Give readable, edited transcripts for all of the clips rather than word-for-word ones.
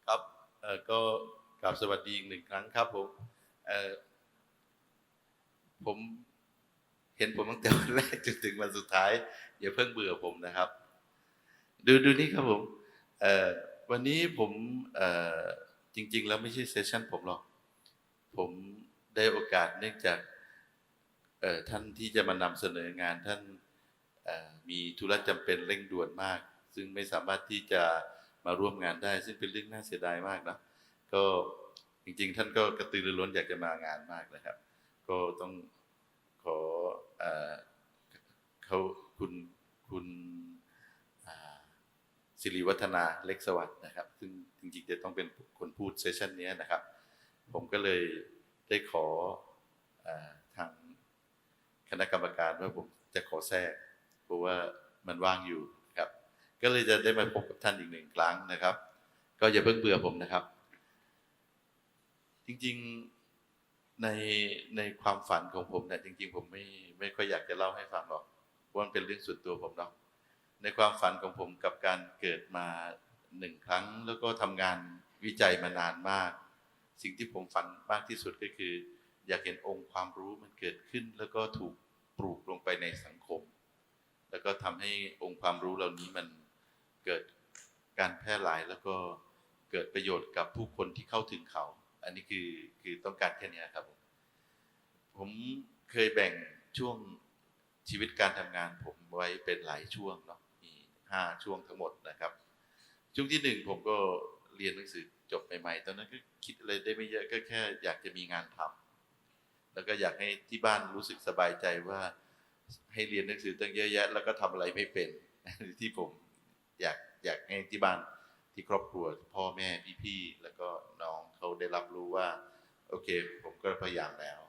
ครับก็กราบสวัสดีอีกหนึ่งครั้งครับผมเอ่อผมเห็นผมตั้งแต่วันแรกจนถึงวันสุดท้ายอย่าเพิ่งเบื่อผมนะครับดูนี่ครับผมเอ่อวันนี้ผมเอ่อจริงๆแล้วไม่ใช่เซสชั่นผมหรอกผมได้โอกาสเนื่องจากท่านที่จะมานำเสนองานท่านมีธุระจำเป็นเร่งด่วนมากซึ่งไม่สามารถที่จะมาร่วมงานได้ซึ่งเป็นเรื่องน่าเสียดายมากนะก็จริงๆท่านก็กระตือรือร้นอยากจะมางานมากนะครับก็ต้องขอเอ่อเขาคุณอ่าสิริวัฒนาเล็กสวัสดิ์นะครับซึ่งจริงๆจะต้องเป็นคนพูดเซสชันนี้นะครับผมก็เลยได้ขอทางคณะกรรมการว่าผมจะขอแทรกเพราะว่ามันว่างอยู่ครับก็เลยจะได้มาพบกับท่านอีกหนึ่งครั้งนะครับก็อย่าเพิ่งเบื่อผมนะครับจริงๆในความฝันของผมเนี่ยจริงๆผมไม่ค่อยอยากจะเล่าให้ฟังหรอกเพราะมันเป็นเรื่องส่วนตัวผมเนาะในความฝันของผมกับการเกิดมาหนึ่งครั้งแล้วก็ทำงานวิจัยมานานมากสิ่งที่ผมฝันมากที่สุดก็คืออยากเห็นองค์ความรู้มันเกิดขึ้นแล้วก็ถูกปลูกลงไปในสังคมแล้วก็ทำให้องค์ความรู้เหล่านี้มันเกิดการแพร่หลายแล้วก็เกิดประโยชน์กับผู้คนที่เข้าถึงเขาอันนี้คือต้องการแค่นี้ครับผมเคยแบ่งช่วงชีวิตการทำงานผมไว้เป็นหลายช่วงเนาะมี5 ช่วงทั้งหมดนะครับช่วงที่1ผมก็เรียนหนังสือจบใหม่ๆตอนนั้นก็คิดอะไรได้ไม่เยอะก็แค่อยากจะมีงานทำแล้วก็อยากให้ที่บ้านรู้สึกสบายใจว่าให้เรียนหนังสือตั้งเยอะแยะแล้วก็ทำอะไรไม่เป็นที่ผมอยากให้ที่บ้านที่ครอบครัวพ่อแม่พี่ๆแล้วก็น้องเขาได้รับรู้ว่าโอเคผมก็พยายามแล้ว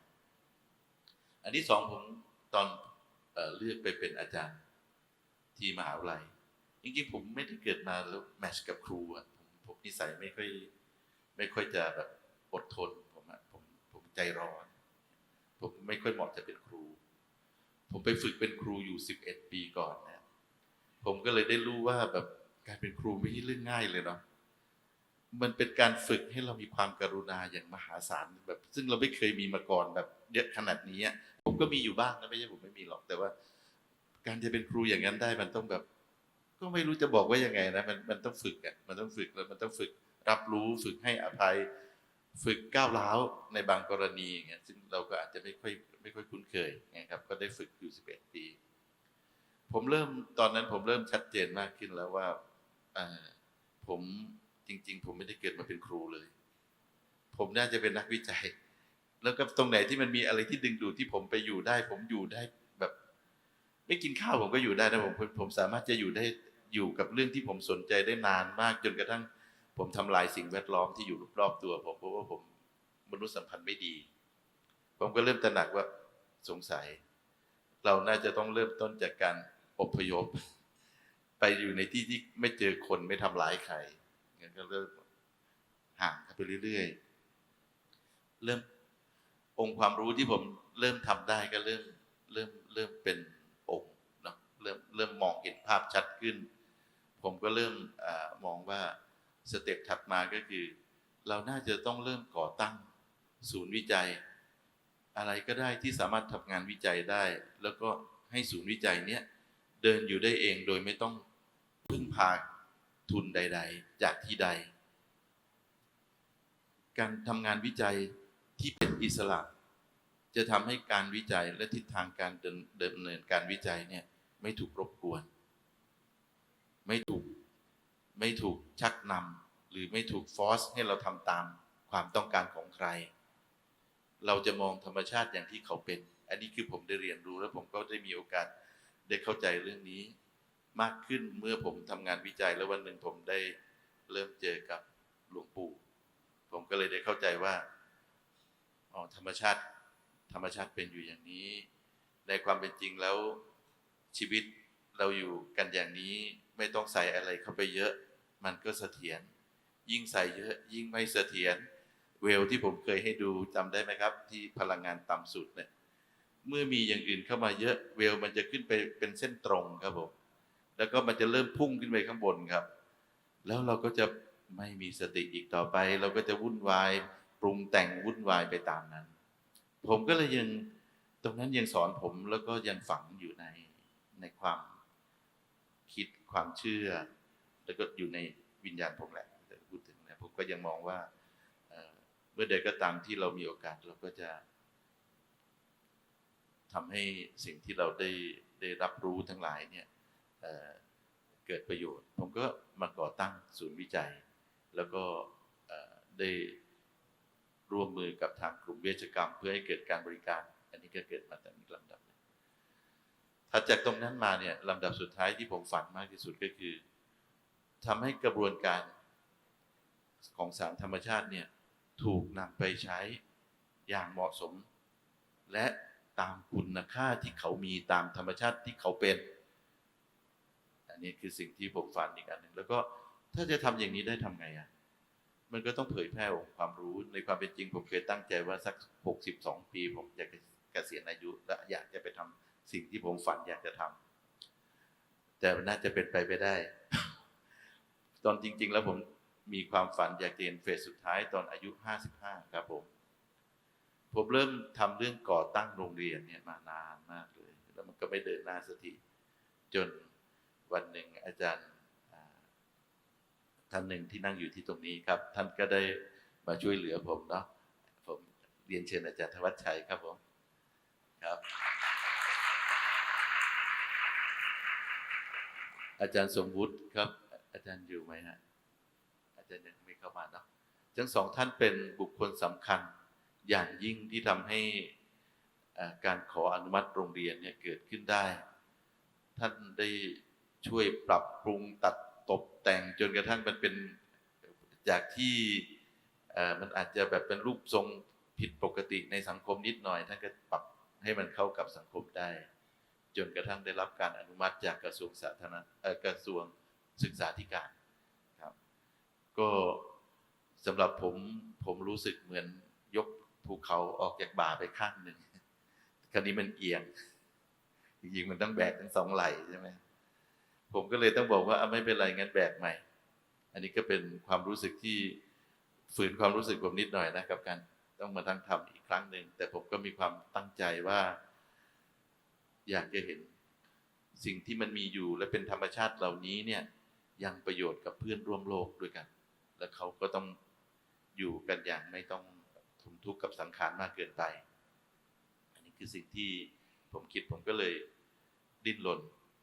อันที่2ผมตอนเลือกไปเป็นอาจารย์ที่มหาวิทยาลัยจริงๆผมไม่ได้เกิดมาแล้วแมทช์กับครูอ่ะผมนิสัยไม่ค่อยจะแบบอดทนผมใจร้อนผมไม่ค่อยเหมาะจะเป็นครูผมไปฝึกเป็นครูอยู่11 ปีก่อนนะผมก็เลยได้รู้ว่าแบบการเป็นครูไม่ใช่เรื่องง่ายเลยเนาะมันเป็นการฝึกให้เรามีความกรุณาอย่างมหาศาลแบบซึ่งเราไม่เคยมีมาก่อนแบบเยอะขนาดนี้ผมก็มีอยู่บ้างนะไม่ใช่ผมไม่มีหรอกแต่ว่าการจะเป็นครูอย่างนั้นได้มันต้องแบบก็ไม่รู้จะบอกว่ายังไงนะมันต้องฝึกอ่ะมันต้องฝึกแล้วมันต้องฝึกรับรู้ฝึกให้อภัยฝึกก้าวร้าวในบางกรณีอย่างเงี้ยซึ่งเราก็อาจจะไม่ค่อยคุ้นเคยนะครับก็ได้ฝึกอยู่11 ปีตอนนั้นผมเริ่มชัดเจนมากขึ้นแล้วว่าผมจริงๆผมไม่ได้เกิดมาเป็นครูเลยผมน่าจะเป็นนักวิจัยแล้วก็ตรงไหนที่มันมีอะไรที่ดึงดูดที่ผมไปอยู่ได้ผมอยู่ได้แบบไม่กินข้าวผมก็อยู่ได้นะผมสามารถจะอยู่กับเรื่องที่ผมสนใจได้นานมากจนกระทั่งผมทำลายสิ่งแวดล้อมที่อยู่รอบๆตัวผมเพราะว่าผมมนุษยสัมพันธ์ไม่ดีผมก็เริ่มตระหนักว่าสงสัยเราน่าจะต้องเริ่มต้นจากการอพยพไปอยู่ในที่ที่ไม่เจอคนไม่ทำร้ายใครงั้นก็เริ่มห่างไปเรื่อยๆเริ่มองค์ความรู้ที่ผมเริ่มทำได้ก็เริ่มเป็นองค์เนาะเริ่มมองเห็นภาพชัดขึ้นผมก็เริ่มมองว่าสเต็ปถัดมาก็คือเราน่าจะต้องเริ่มก่อตั้งศูนย์วิจัยอะไรก็ได้ที่สามารถทำงานวิจัยได้แล้วก็ให้ศูนย์วิจัยเนี้ยเดินอยู่ได้เองโดยไม่ต้องพึ่งพาทุนใดๆจากที่ใดการทำงานวิจัยที่เป็นอิสระจะทำให้การวิจัยและทิศทางการดำเนินการวิจัยเนี่ยไม่ถูกรบกวนไม่ถูกชักนำหรือไม่ถูกฟอร์สให้เราทำตามความต้องการของใครเราจะมองธรรมชาติอย่างที่เขาเป็นอันนี้คือผมได้เรียนรู้แล้วผมก็ได้มีโอกาสได้เข้าใจเรื่องนี้มากขึ้นเมื่อผมทำงานวิจัยแล้ววันหนึ่งผมได้เริ่มเจอกับหลวงปู่ผมก็เลยได้เข้าใจว่าธรรมชาติเป็นอยู่อย่างนี้ในความเป็นจริงแล้วชีวิตเราอยู่กันอย่างนี้ไม่ต้องใส่อะไรเข้าไปเยอะมันก็เสถียรยิ่งใส่เยอะยิ่งไม่เสถียรเวลที่ผมเคยให้ดูจำได้ไหมครับที่พลังงานต่ำสุดเนี่ยเมื่อมีอย่างอื่นเข้ามาเยอะเวลมันจะขึ้นไปเป็นเส้นตรงครับผมแล้วก็มันจะเริ่มพุ่งขึ้นไปข้างบนครับแล้วเราก็จะ ไม่มีสติอีกต่อไปเราก็จะวุ่นวายปรุงแต่งวุ่นวายไปตามนั้นผมก็เลยยังตรงนั้นยังสอนผมแล้วก็ยังฝังอยู่ในความคิดความเชื่อแล้วก็อยู่ในวิญญาณผมแหละแต่พูดถึงนะผมก็ยังมองว่าเมื่อใดก็ตามที่เรามีโอกาสเราก็จะทำให้สิ่งที่เราได้รับรู้ทั้งหลายเนี่ยเกิดประโยชน์ผมก็มาก่อตั้งศูนย์วิจัยแล้วก็ได้ร่วมมือกับทางกลุ่มเวชกรรมเพื่อให้เกิดการบริการอันนี้ก็เกิดมาแต่มีลำดับถัดจากตรงนั้นมาเนี่ยลำดับสุดท้ายที่ผมฝันมากที่สุดก็คือทำให้กระบวนการของสารธรรมชาติเนี่ยถูกนำไปใช้อย่างเหมาะสมและตามคุณค่าที่เขามีตามธรรมชาติที่เขาเป็นอันนี้คือสิ่งที่ผมฝันอีกอันหนึ่งแล้วก็ถ้าจะทำอย่างนี้ได้ทำไงอ่ะมันก็ต้องเผยแพร่องค์ความรู้ในความเป็นจริงผมเคยตั้งใจว่าสัก62 ปีผมอยากจะเกษียณอายุและอยากจะไปทำสิ่งที่ผมฝันอยากจะทำแต่น่าจะเป็นไปไม่ได้ ตอนจริงๆแล้วผมมีความฝันอยากจะเรียนเฟสสุดท้ายตอนอายุ55ครับผมเริ่มทำเรื่องก่อตั้งโรงเรียนเนี่ยมานานมากเลยแล้วมันก็ไม่เดินหน้าสักทีจนวันหนึ่งอาจารย์ท่านหนึ่งที่นั่งอยู่ที่ตรงนี้ครับท่านก็ได้มาช่วยเหลือผมเนาะผมเรียนเชิญอาจารย์ธวัชชัยครับผมครับอาจารย์สมวุฒิครับอาจารย์อยู่ไหมฮะอาจารย์ยังไม่เข้ามาเนาะทั้งสองท่านเป็นบุคคลสำคัญอย่างยิ่งที่ทำให้การขออนุมัติโรงเรียนเนี่ยเกิดขึ้นได้ท่านได้ช่วยปรับปรุงตัดตกแต่งจนกระทั่งมันเป็นจากที่มันอาจจะแบบเป็นรูปทรงผิดปกติในสังคมนิดหน่อยท่านก็ปรับให้มันเข้ากับสังคมได้จนกระทั่งได้รับการอนุมัติจากกระทรวงกระทรวงศึกษาธิการครับก็สำหรับผมรู้สึกเหมือนยกภูเขาออกจากบ่าไปข้างหนึ่งคราวนี้มันเอียงจริงๆมันต้องแบกทั้งสองไหล่ใช่ไหมผมก็เลยต้องบอกว่าไม่เป็นไรงั้นแบกใหม่อันนี้ก็เป็นความรู้สึกที่ฝืนความรู้สึกผมนิดหน่อยนะกับการต้องมาทั้งทำอีกครั้งหนึ่งแต่ผมก็มีความตั้งใจว่าอยากจะเห็นสิ่งที่มันมีอยู่และเป็นธรรมชาติเหล่านี้เนี่ยยังประโยชน์กับเพื่อนร่วมโลกด้วยกันและเขาก็ต้องอยู่กันอย่างไม่ต้องทนทุกข์กับสังขารมากเกินไปอันนี้คือสิ่งที่ผมคิดผมก็เลยดิ้นรน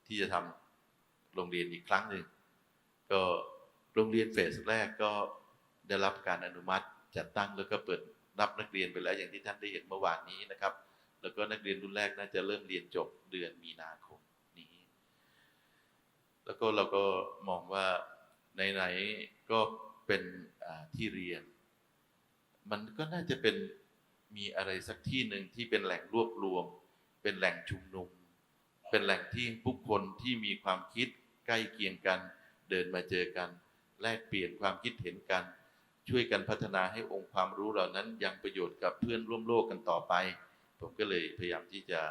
ที่จะทำโรงเรียนอีกครั้งหนึ่งก็โรงเรียนเฟสแรกก็ได้รับการอนุมัติจัดตั้งแล้วก็เปิดรับนักเรียนไปแล้วอย่างที่ท่านได้เห็นเมื่อวานนี้นะครับแล้วก็นักเรียนรุ่นแรกน่าจะเริ่มเรียนจบเดือนมีนาคมนี้แล้วก็เราก็มองว่าไหนๆก็เป็นที่เรียนมันก็น่าจะเป็นมีอะไรสักที่หนึ่งที่เป็นแหล่งรวบรวมเป็นแหล่งชุมนุมเป็นแหล่งที่ผู้คนที่มีความคิดใกล้เคียงกันเดินมาเจอกันแลกเปลี่ยนความคิดเห็นกันช่วยกันพัฒนาให้องค์ความรู้เหล่านั้นยังประโยชน์กับเพื่อนร่วมโลกกันต่อไปผมก็เลยพยายามที่จะ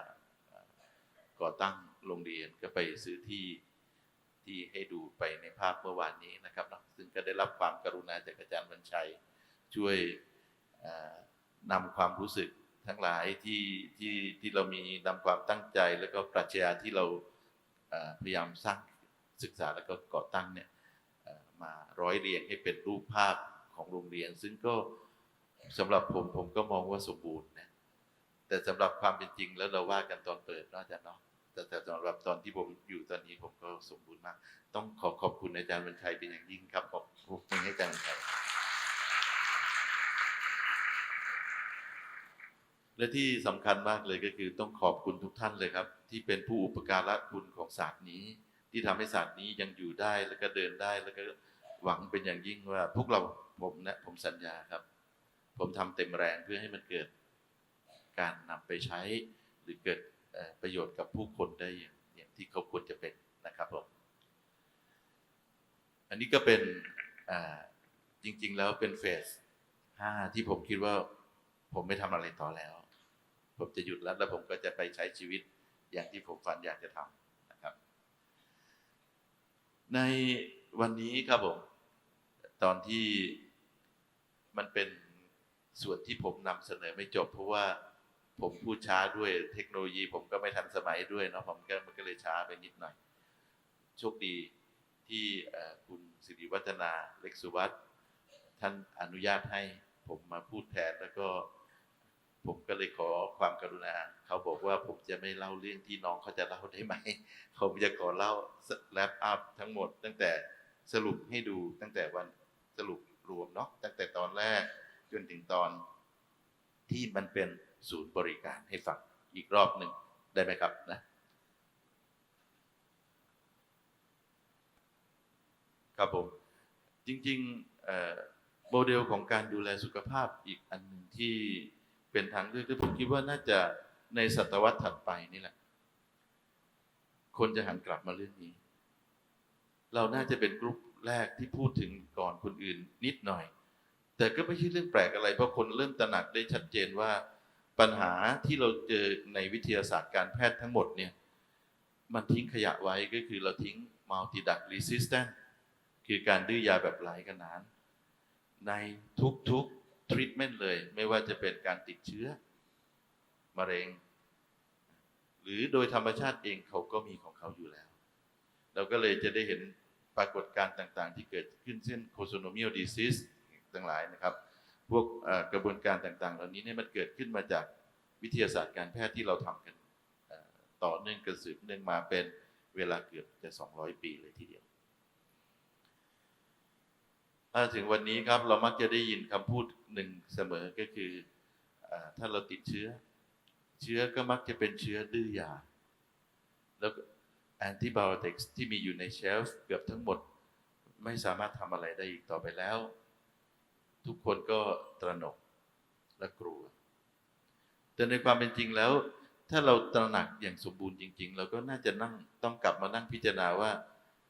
ก่อตั้งโรงเรียนก็ไปซื้อที่ให้ดูไปในภาพเมื่อวานนี้นะครับซึ่งก็ได้รับความกรุณาจากอาจารย์บรรชัยช่วยนำความรู้สึกทั้งหลายที่เรามีนำความตั้งใจแล้วก็ปรัชญาที่เราพยายามสร้างศึกษาแล้วก็ก่อตั้งเนี่ยมาร้อยเรียงให้เป็นรูปภาพของโรงเรียนซึ่งก็สำหรับผมก็มองว่าสมบูรณ์นะแต่สำหรับความเป็นจริงแล้วเราว่ากันตอนเปิดน่าจะเนาะแต่สำหรับตอนที่ผมอยู่ตอนนี้ผมก็สมบูรณ์มากต้องขอบคุณอาจารย์บรรชัยเป็นอย่างยิ่งครับขอบคุณให้อาจารย์บรรชัยและที่สำคัญมากเลยก็คือต้องขอบคุณทุกท่านเลยครับที่เป็นผู้อุปการะคุณของศาสตร์นี้ที่ทำให้ศาสตร์นี้ยังอยู่ได้แล้วก็เดินได้แล้วก็หวังเป็นอย่างยิ่งว่าพวกเราผมสัญญาครับผมทำเต็มแรงเพื่อให้มันเกิดการนำไปใช้หรือเกิดประโยชน์กับผู้คนได้อย่างที่เขาควรจะเป็นนะครับผมอันนี้ก็เป็นจริงๆแล้วเป็นเฟส5ที่ผมคิดว่าผมไม่ทำอะไรต่อแล้วผมจะหยุดแล้วผมก็จะไปใช้ชีวิตอย่างที่ผมฝันอยากจะทำนะครับในวันนี้ครับผม ตอนที่มันเป็นส่วนที่ผมนำเสนอไม่จบเพราะว่าผมพูดช้าด้วยเทคโนโลยีผมก็ไม่ทันสมัยด้วยเนาะมันก็เลยช้าไปนิดหน่อยโชคดีที่คุณสิริวัฒนาเล็กสุวัฒน์ท่านอนุญาตให้ผมมาพูดแทนแล้วก็ผมก็เลยขอความกรุณาเขาบอกว่าผมจะไม่เล่าเรื่องที่น้องเขาจะเล่าได้ไหมผมจะขอเล่าแรปอัพทั้งหมดตั้งแต่สรุปให้ดูตั้งแต่วันสรุปรวมเนาะตั้งแต่ตอนแรกจนถึงตอนที่มันเป็นศูนย์บริการให้ฟังอีกรอบหนึ่งได้ไหมครับนะครับผมจริงๆโมเดลของการดูแลสุขภาพอีกอันหนึ่งที่เป็นทางเลือกที่ผมคิดว่าน่าจะในศตวรรษถัดไปนี่แหละคนจะหันกลับมาเรื่องนี้เราน่าจะเป็นกลุ่มแรกที่พูดถึงก่อนคนอื่นนิดหน่อยแต่ก็ไม่ใช่เรื่องแปลกอะไรเพราะคนเริ่มตระหนักได้ชัดเจนว่าปัญหาที่เราเจอในวิทยาศาสตร์การแพทย์ทั้งหมดเนี่ยมันทิ้งขยะไว้ก็คือเราทิ้ง multi-drug resistant คือการดื้อยาแบบหลายขนานในทุกๆ treatment เลยไม่ว่าจะเป็นการติดเชื้อมะเร็งหรือโดยธรรมชาติเองเขาก็มีของเขาอยู่แล้วเราก็เลยจะได้เห็นปรากฏการณ์ต่างๆที่เกิดขึ้นเช่น Costonomial disease ทั้งหลายนะครับพวกกระบวนการต่างๆเหล่านี้เนี่ยมันเกิดขึ้นมาจากวิทยาศาสตร์การแพทย์ที่เราทำกันต่อเนื่องกันสืบเนื่องมาเป็นเวลาเกือบจะ200 ปีเลยทีเดียวถึงวันนี้ครับเรามักจะได้ยินคำพูดหนึ่งเสมอก็คือถ้าเราติดเชื้อก็มักจะเป็นเชื้อดื้อยาแล้วแอนติไบโอติกที่มีอยู่ในเชลฟ์เกือบทั้งหมดไม่สามารถทำอะไรได้อีกต่อไปแล้วทุกคนก็ตระหนกและกลัวแต่ในความเป็นจริงแล้วถ้าเราตระหนักอย่างสมบูรณ์จริงๆเราก็น่าจะต้องกลับมานั่งพิจารณาว่า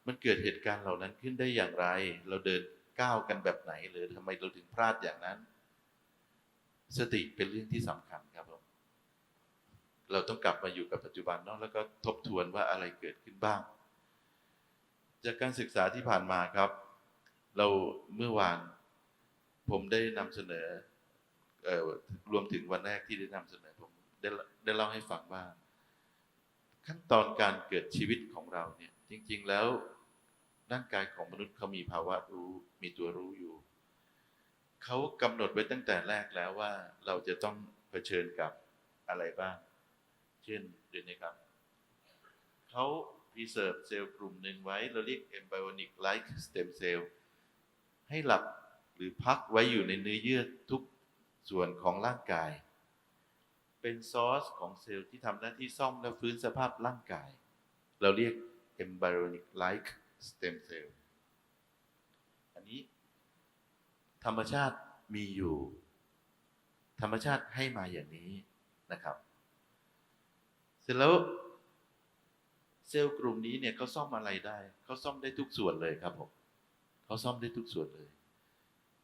มันเกิดเหตุการณ์เหล่านั้นขึ้นได้อย่างไรเราเดินก้าวกันแบบไหนหรือทำไมเราถึงพลาดอย่างนั้นสติเป็นเรื่องที่สำคัญครับผมเราต้องกลับมาอยู่กับปัจจุบันเนาะแล้วก็ทบทวนว่าอะไรเกิดขึ้นบ้างจากการศึกษาที่ผ่านมาครับเราเมื่อวานผมได้นำเสนอรวมถึงวันแรกที่ได้นำเสนอผมได้เล่าให้ฟังว่าขั้นตอนการเกิดชีวิตของเราเนี่ยจริงๆแล้วร่างกายของมนุษย์เขามีภาวะรู้มีตัวรู้อยู่เขากำหนดไว้ตั้งแต่แรกแล้วว่าเราจะต้องเผชิญกับอะไรบ้างเช่นเดี๋ยวนี้ครับเขา preserve เซลล์กลุ่มหนึ่งไว้เราเรียก embryonic like stem cell ให้หลับหรือพักไว้อยู่ในเนื้อเยื่อทุกส่วนของร่างกายเป็นซอร์สของเซลล์ที่ทำหน้าที่ซ่อมและฟื้นสภาพร่างกายเราเรียก embryonic like stem cell อันนี้ธรรมชาติมีอยู่ธรรมชาติให้มาอย่างนี้นะครับเสร็จแล้วเซลล์กลุ่มนี้เนี่ยเขาซ่อมอะไรได้เขาซ่อมได้ทุกส่วนเลยครับผมเขาซ่อมได้ทุกส่วนเลย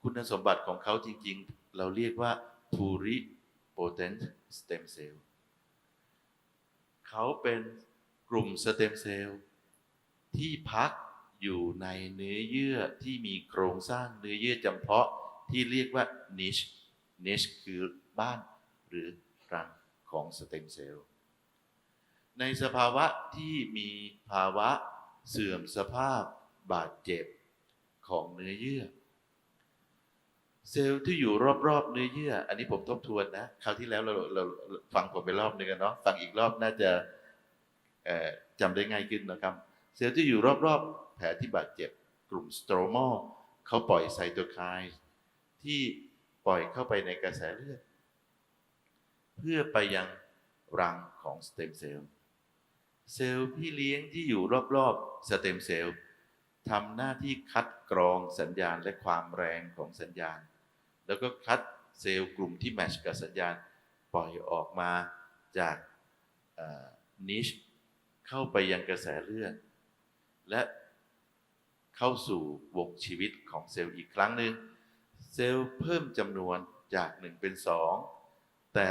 คุณสมบัติของเขาจริงๆเราเรียกว่า pluripotent stem cell เขาเป็นกลุ่มสเต็มเซลล์ที่พักอยู่ในเนื้อเยื่อที่มีโครงสร้างเนื้อเยื่อจำเพาะที่เรียกว่า niche คือบ้านหรือรังของสเต็มเซลล์ในสภาวะที่มีภาวะเสื่อมสภาพบาดเจ็บของเนื้อเยื่อเซลล์ที่อยู่รอบๆเนื้อเยื่ออันนี้ผมทบทวนนะคราวที่แล้วเราฟังผมไปรอบนึงกันเนาะฟังอีกรอบน่าจะจำได้ง่ายขึ้นนะครับเซลล์ที่อยู่รอบๆแผลที่บาดเจ็บกลุ่มสโตรมอลเขาปล่อยไซโตไคน์ที่ปล่อยเข้าไปในกระแสเลือดเพื่อไปยังรังของสเต็มเซลล์เซลล์พี่เลี้ยงที่อยู่รอบๆสเต็มเซลล์ทำหน้าที่คัดกรองสัญญาณและความแรงของสัญญาณแล้วก็คัดเซลล์กลุ่มที่แมชกับสัญญาณปล่อยออกมาจากนิชเข้าไปยังกระแสเลือดและเข้าสู่วงชีวิตของเซลล์อีกครั้งหนึ่งเซลล์เพิ่มจำนวนจาก1เป็น2แต่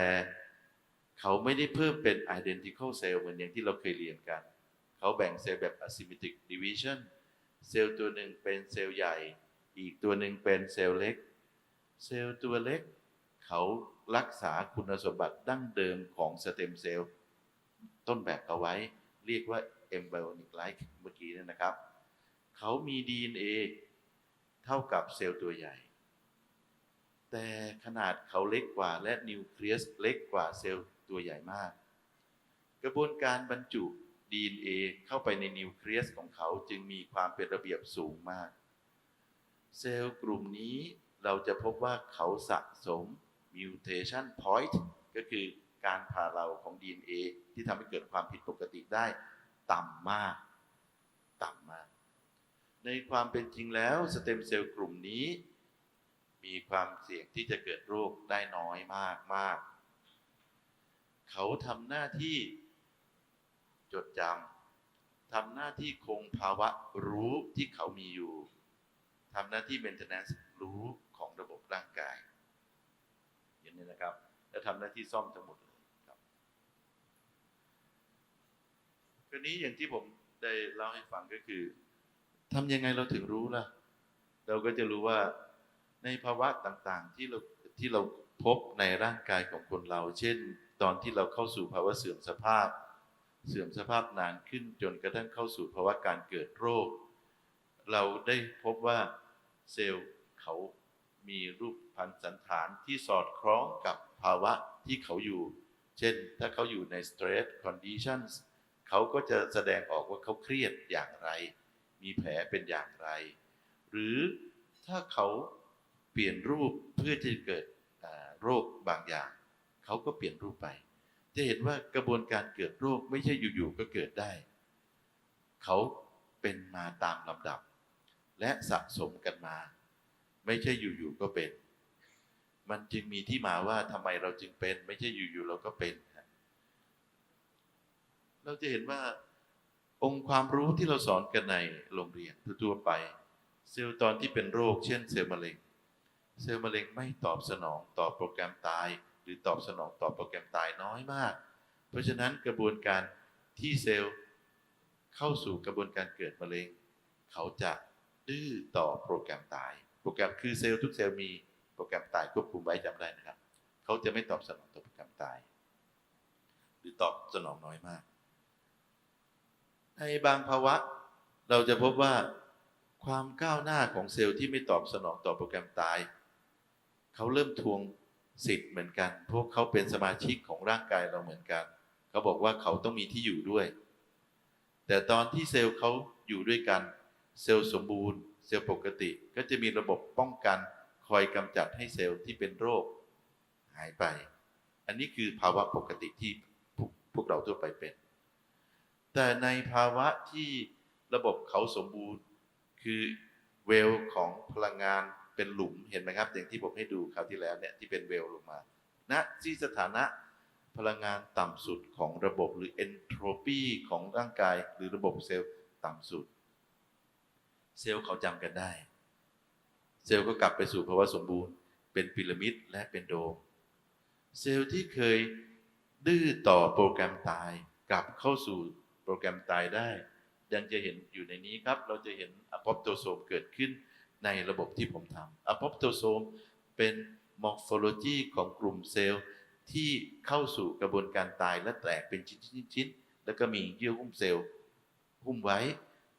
เขาไม่ได้เพิ่มเป็น identical cell เหมือนอย่างที่เราเคยเรียนกันเขาแบ่งเซลล์แบบ asymmetric division เซลล์ตัวหนึ่งเป็นเซลล์ใหญ่ อีกตัวหนึ่งเป็นเซลล์เล็กเซลล์ตัวเล็กเขารักษาคุณสมบัติดั้งเดิมของสเต็มเซลล์ต้นแบบเอาไว้เรียกว่า embryonic like เมื่อกี้นี่นะครับเขามี DNA เท่ากับเซลล์ตัวใหญ่แต่ขนาดเขาเล็กกว่าและนิวเคลียสเล็กกว่าเซลล์ตัวใหญ่มากกระบวนการบรรจุ DNA เข้าไปในนิวเคลียสของเขาจึงมีความเป็นระเบียบสูงมากเซลล์กลุ่มนี้เราจะพบว่าเขาสะสม mutation point ก็คือการผ่าเราของ DNA ที่ทำให้เกิดความผิดปกติได้ต่ำมากในความเป็นจริงแล้วสเต็มเซลล์กลุ่มนี้มีความเสี่ยงที่จะเกิดโรคได้น้อยมากเขาทำหน้าที่จดจำทำหน้าที่คงภาวะรู้ที่เขามีอยู่ทำหน้าที่ maintenance รู้ของระบบร่างกายอย่างนี้นะครับและทำหน้าที่ซ่อมทั้งหมดเลยครับคราวนี้อย่างที่ผมได้เล่าให้ฟังก็คือทำยังไงเราถึงรู้ล่ะเราก็จะรู้ว่าในภาวะต่างๆที่เราพบในร่างกายของคนเราเช่นตอนที่เราเข้าสู่ภาวะเสื่อมสภาพนานขึ้นจนกระทั่งเข้าสู่ภาวะการเกิดโรคเราได้พบว่าเซลล์เขามีรูปพรรณสันฐานที่สอดคล้องกับภาวะที่เขาอยู่เช่นถ้าเขาอยู่ใน stress conditions เขาก็จะแสดงออกว่าเขาเครียดอย่างไรมีแผลเป็นอย่างไรหรือถ้าเขาเปลี่ยนรูปเพื่อจะเกิดโรคบางอย่างเขาก็เปลี่ยนรูปไปจะเห็นว่ากระบวนการเกิดโรคไม่ใช่อยู่ๆก็เกิดได้เขาเป็นมาตามลำดับและสะสมกันมาไม่ใช่อยู่ๆก็เป็นมันจึงมีที่มาว่าทำไมเราจึงเป็นไม่ใช่อยู่ๆเราก็เป็นเราจะเห็นว่าองค์ความรู้ที่เราสอนกันในโรงเรียนทั่วไปเซลล์ตอนที่เป็นโรคเช่นเซลล์มะเร็งไม่ตอบสนองต่อโปรแกรมตายหรือตอบสนองต่อโปรแกรมตายน้อยมากเพราะฉะนั้นกระบวนการที่เซลล์เข้าสู่กระบวนการเกิดมะเร็งเขาจะดื้อต่อโปรแกรมตายโปรแกรมคือเซลล์ทุกเซลล์มีโปรแกรมตายควบคุมไว้จำได้นะครับเขาจะไม่ตอบสนองต่อโปรแกรมตายหรือตอบสนองน้อยมากในบางภาวะเราจะพบว่าความก้าวหน้าของเซลล์ที่ไม่ตอบสนองต่อโปรแกรมตายเขาเริ่มทวงสิทธิ์เหมือนกันพวกเขาเป็นสมาชิกของร่างกายเราเหมือนกันเขาบอกว่าเขาต้องมีที่อยู่ด้วยแต่ตอนที่เซลล์เขาอยู่ด้วยกันเซลล์สมบูรณ์เซลล์ปกติก็จะมีระบบป้องกันคอยกำจัดให้เซลล์ที่เป็นโรคหายไปอันนี้คือภาวะปกติที่พวกเราทั่วไปเป็นแต่ในภาวะที่ระบบเขาสมบูรณ์คือเวลของพลังงานเป็นหลุมเห็นไหมครับอย่างที่ผมให้ดูคราวที่แล้วเนี่ยที่เป็นเวลลงมาณที่สถานะพลังงานต่ำสุดของระบบหรือเอนโทรปีของร่างกายหรือระบบเซลล์ต่ำสุดเซลล์เขาจำกันได้เซลล์ก็กลับไปสู่ภาวะสมบูรณ์เป็นพีระมิดและเป็นโดมเซลล์ที่เคยดื้อต่อโปรแกรมตายกลับเข้าสู่โปรแกรมตายได้ยังจะเห็นอยู่ในนี้ครับเราจะเห็นอะโพปโตโซมเกิดขึ้นในระบบที่ผมทำอะโพปโตโซมเป็นมอร์โฟโลจีของกลุ่มเซลล์ที่เข้าสู่กระบวนการตายและแตกเป็นชิ้นๆแล้วก็มีเยื่อหุ้มเซลล์หุ้มไว้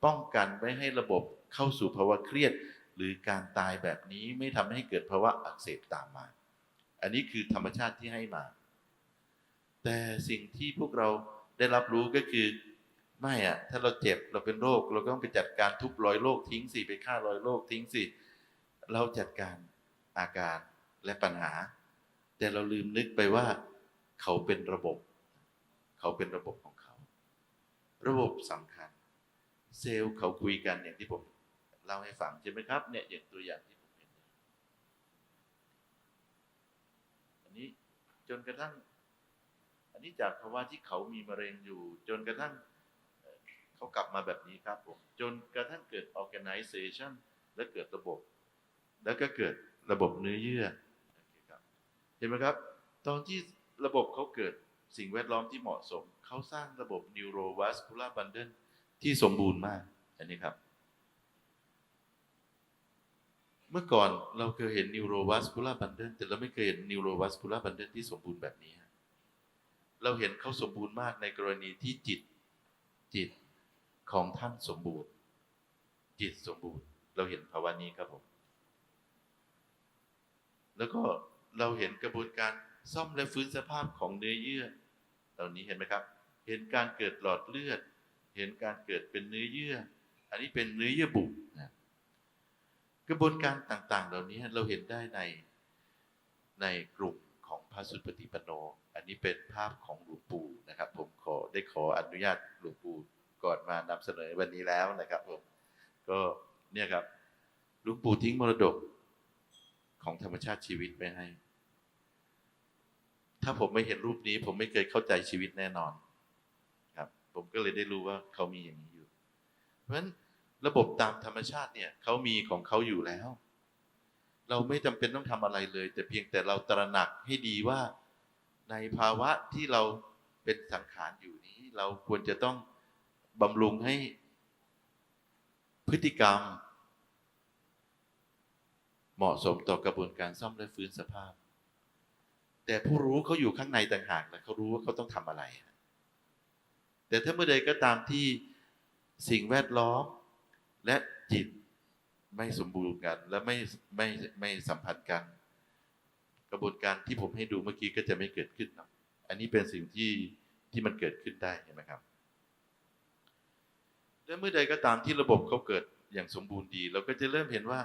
ป้องกันไม่ให้ระบบเข้าสู่ภาวะเครียดหรือการตายแบบนี้ไม่ทำให้เกิดภาวะอักเสบตามมาอันนี้คือธรรมชาติที่ให้มาแต่สิ่งที่พวกเราได้รับรู้ก็คือไม่อะถ้าเราเจ็บเราเป็นโรคเราก็ต้องไปจัดการทุบรอยโรคทิ้งสิไปฆ่ารอยโรคทิ้งสิเราจัดการอาการและปัญหาแต่เราลืมนึกไปว่าเขาเป็นระบบของเขาระบบสำคัญเซลล์เขาคุยกันอย่างที่ผมเล่าให้ฟังใช่ไหมครับเนี่ยอย่างตัวอย่างที่ผมเห็นอันนี้จนกระทั่งอันนี้จากภาวะที่เขามีมะเร็งอยู่จนกระทั่งเขากลับมาแบบนี้ครับผมจนกระทั่งเกิด organization และเกิดระบบแล้วก็เกิดระบบเนื้อเยื่อเห็นไหมครับตอนที่ระบบเขาเกิดสิ่งแวดล้อมที่เหมาะสมเขาสร้างระบบ neurovascular bundle ที่สมบูรณ์มากอันนี้ครับ เมื่อก่อนเราเคยเห็น neurovascular bundle แต่เราไม่เคยเห็น neurovascular bundle ที่สมบูรณ์แบบนี้เราเห็นเขาสมบูรณ์มากในกรณีที่จิตของท่านสมบูรณ์จิตสมบูรณ์เราเห็นภาวะนี้ครับผมแล้วก็เราเห็นกระบวนการซ่อมและฟื้นสภาพของเนื้อเยื่อเหล่านี้เห็นไหมครับเห็นการเกิดหลอดเลือดเห็นการเกิดเป็นเนื้อเยื่ออันนี้เป็นเนื้อเยื่อบุนะกระบวนการต่างๆเหล่านี้เราเห็นได้ในกลุ่มของพระสุปฏิปันโนอันนี้เป็นภาพของหลวงปู่นะครับผมขออนุญาตหลวงปู่ก่อนมานำเสนอวันนี้แล้วนะครับผมก็เนี่ยครับหลวงปู่ทิ้งมรดกของธรรมชาติชีวิตไว้ให้ถ้าผมไม่เห็นรูปนี้ผมไม่เคยเข้าใจชีวิตแน่นอนครับผมก็เลยได้รู้ว่าเขามีอย่างนี้อยู่เพราะฉะนั้นระบบตามธรรมชาติเนี่ยเขามีของเขาอยู่แล้วเราไม่จำเป็นต้องทำอะไรเลยแต่เพียงแต่เราตระหนักให้ดีว่าในภาวะที่เราเป็นสังขารอยู่นี้เราควรจะต้องบำรุงให้พฤติกรรมเหมาะสมต่อกระบวนการซ่อมและฟื้นสภาพแต่ผู้รู้เขาอยู่ข้างในต่างหากและเขารู้ว่าเขาต้องทำอะไรแต่ถ้าเมื่อใดก็ตามที่สิ่งแวดล้อมและจิตไม่สมบูรณ์กันและไม่สัมพันธ์กันกระบวนการที่ผมให้ดูเมื่อกี้ก็จะไม่เกิดขึ้นนะอันนี้เป็นสิ่งที่มันเกิดขึ้นได้เห็นไหมครับและเมื่อใดก็ตามที่ระบบเขาเกิดอย่างสมบูรณ์ดีเราก็จะเริ่มเห็นว่า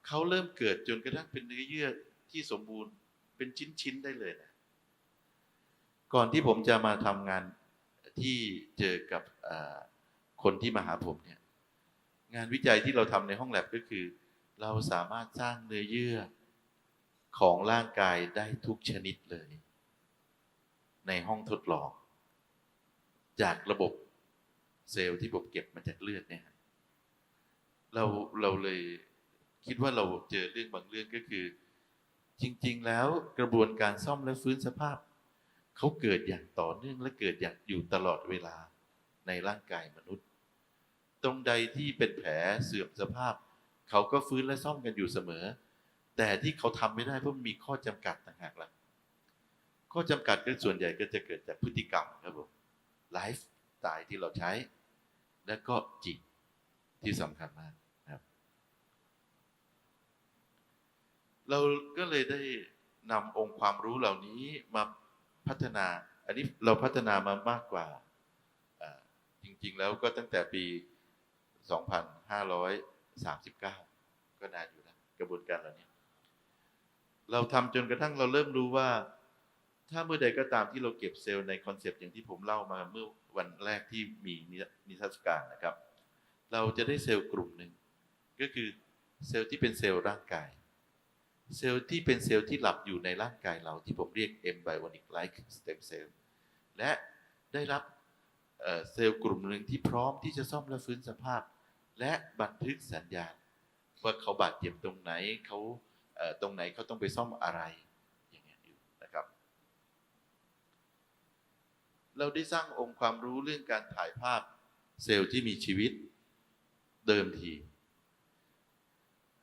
เขาเริ่มเกิดจนกระทั่งเป็นเนื้อเยื่อที่สมบูรณ์เป็นชิ้นๆได้เลยนะก่อนที่ผมจะมาทำงานที่เจอกับคนที่มาหาผมเนี่ยงานวิจัยที่เราทำในห้องแลบก็คือเราสามารถสร้างเนื้อเยื่อของร่างกายได้ทุกชนิดเลยในห้องทดลองจากระบบเซลล์ที่ผมเก็บมาจากเลือดเนี่ยเราเลยคิดว่าเราเจอเรื่องบางเรื่องก็คือจริงๆแล้วกระบวนการซ่อมและฟื้นสภาพเขาเกิดอย่างต่อเนื่องและเกิดอย่างอยู่ตลอดเวลาในร่างกายมนุษย์ตรงใดที่เป็นแผลเสื่อมสภาพเขาก็ฟื้นและซ่อมกันอยู่เสมอแต่ที่เขาทำไม่ได้เพราะมีข้อจำกัดต่างหากล่ะข้อจำกัดก็ส่วนใหญ่ก็จะเกิดจากพฤติกรรมครับผมไลฟ์สไตล์ที่เราใช้และก็จิตที่สำคัญมากครับเราก็เลยได้นำองค์ความรู้เหล่านี้มาพัฒนาอันนี้เราพัฒนามามากกว่าจริงๆแล้วก็ตั้งแต่ปี 2539 ก็นานอยู่นะกระบวนการเหล่านี้เราทำจนกระทั่งเราเริ่มรู้ว่าถ้าเมื่อใดก็ตามที่เราเก็บเซลล์ในคอนเซปต์อย่างที่ผมเล่ามาเมื่อวันแรกที่มีนิทรรศการนะครับเราจะได้เซลล์กลุ่มหนึ่งก็คือเซลล์ที่เป็นเซลล์ร่างกายเซลล์ที่เป็นเซลล์ที่หลับอยู่ในร่างกายเราที่ผมเรียก embryonic like stem cell และได้รับเซลล์กลุ่มหนึ่งที่พร้อมที่จะซ่อมและฟื้นสภาพและบันทึกสัญญาณว่าเขาบาดเจ็บตรงไหนเขาตรงไหนเขาต้องไปซ่อมอะไรอย่างเงี้ยอยู่นะครับเราได้สร้างองค์ความรู้เรื่องการถ่ายภาพเซลล์ที่มีชีวิตเดิมที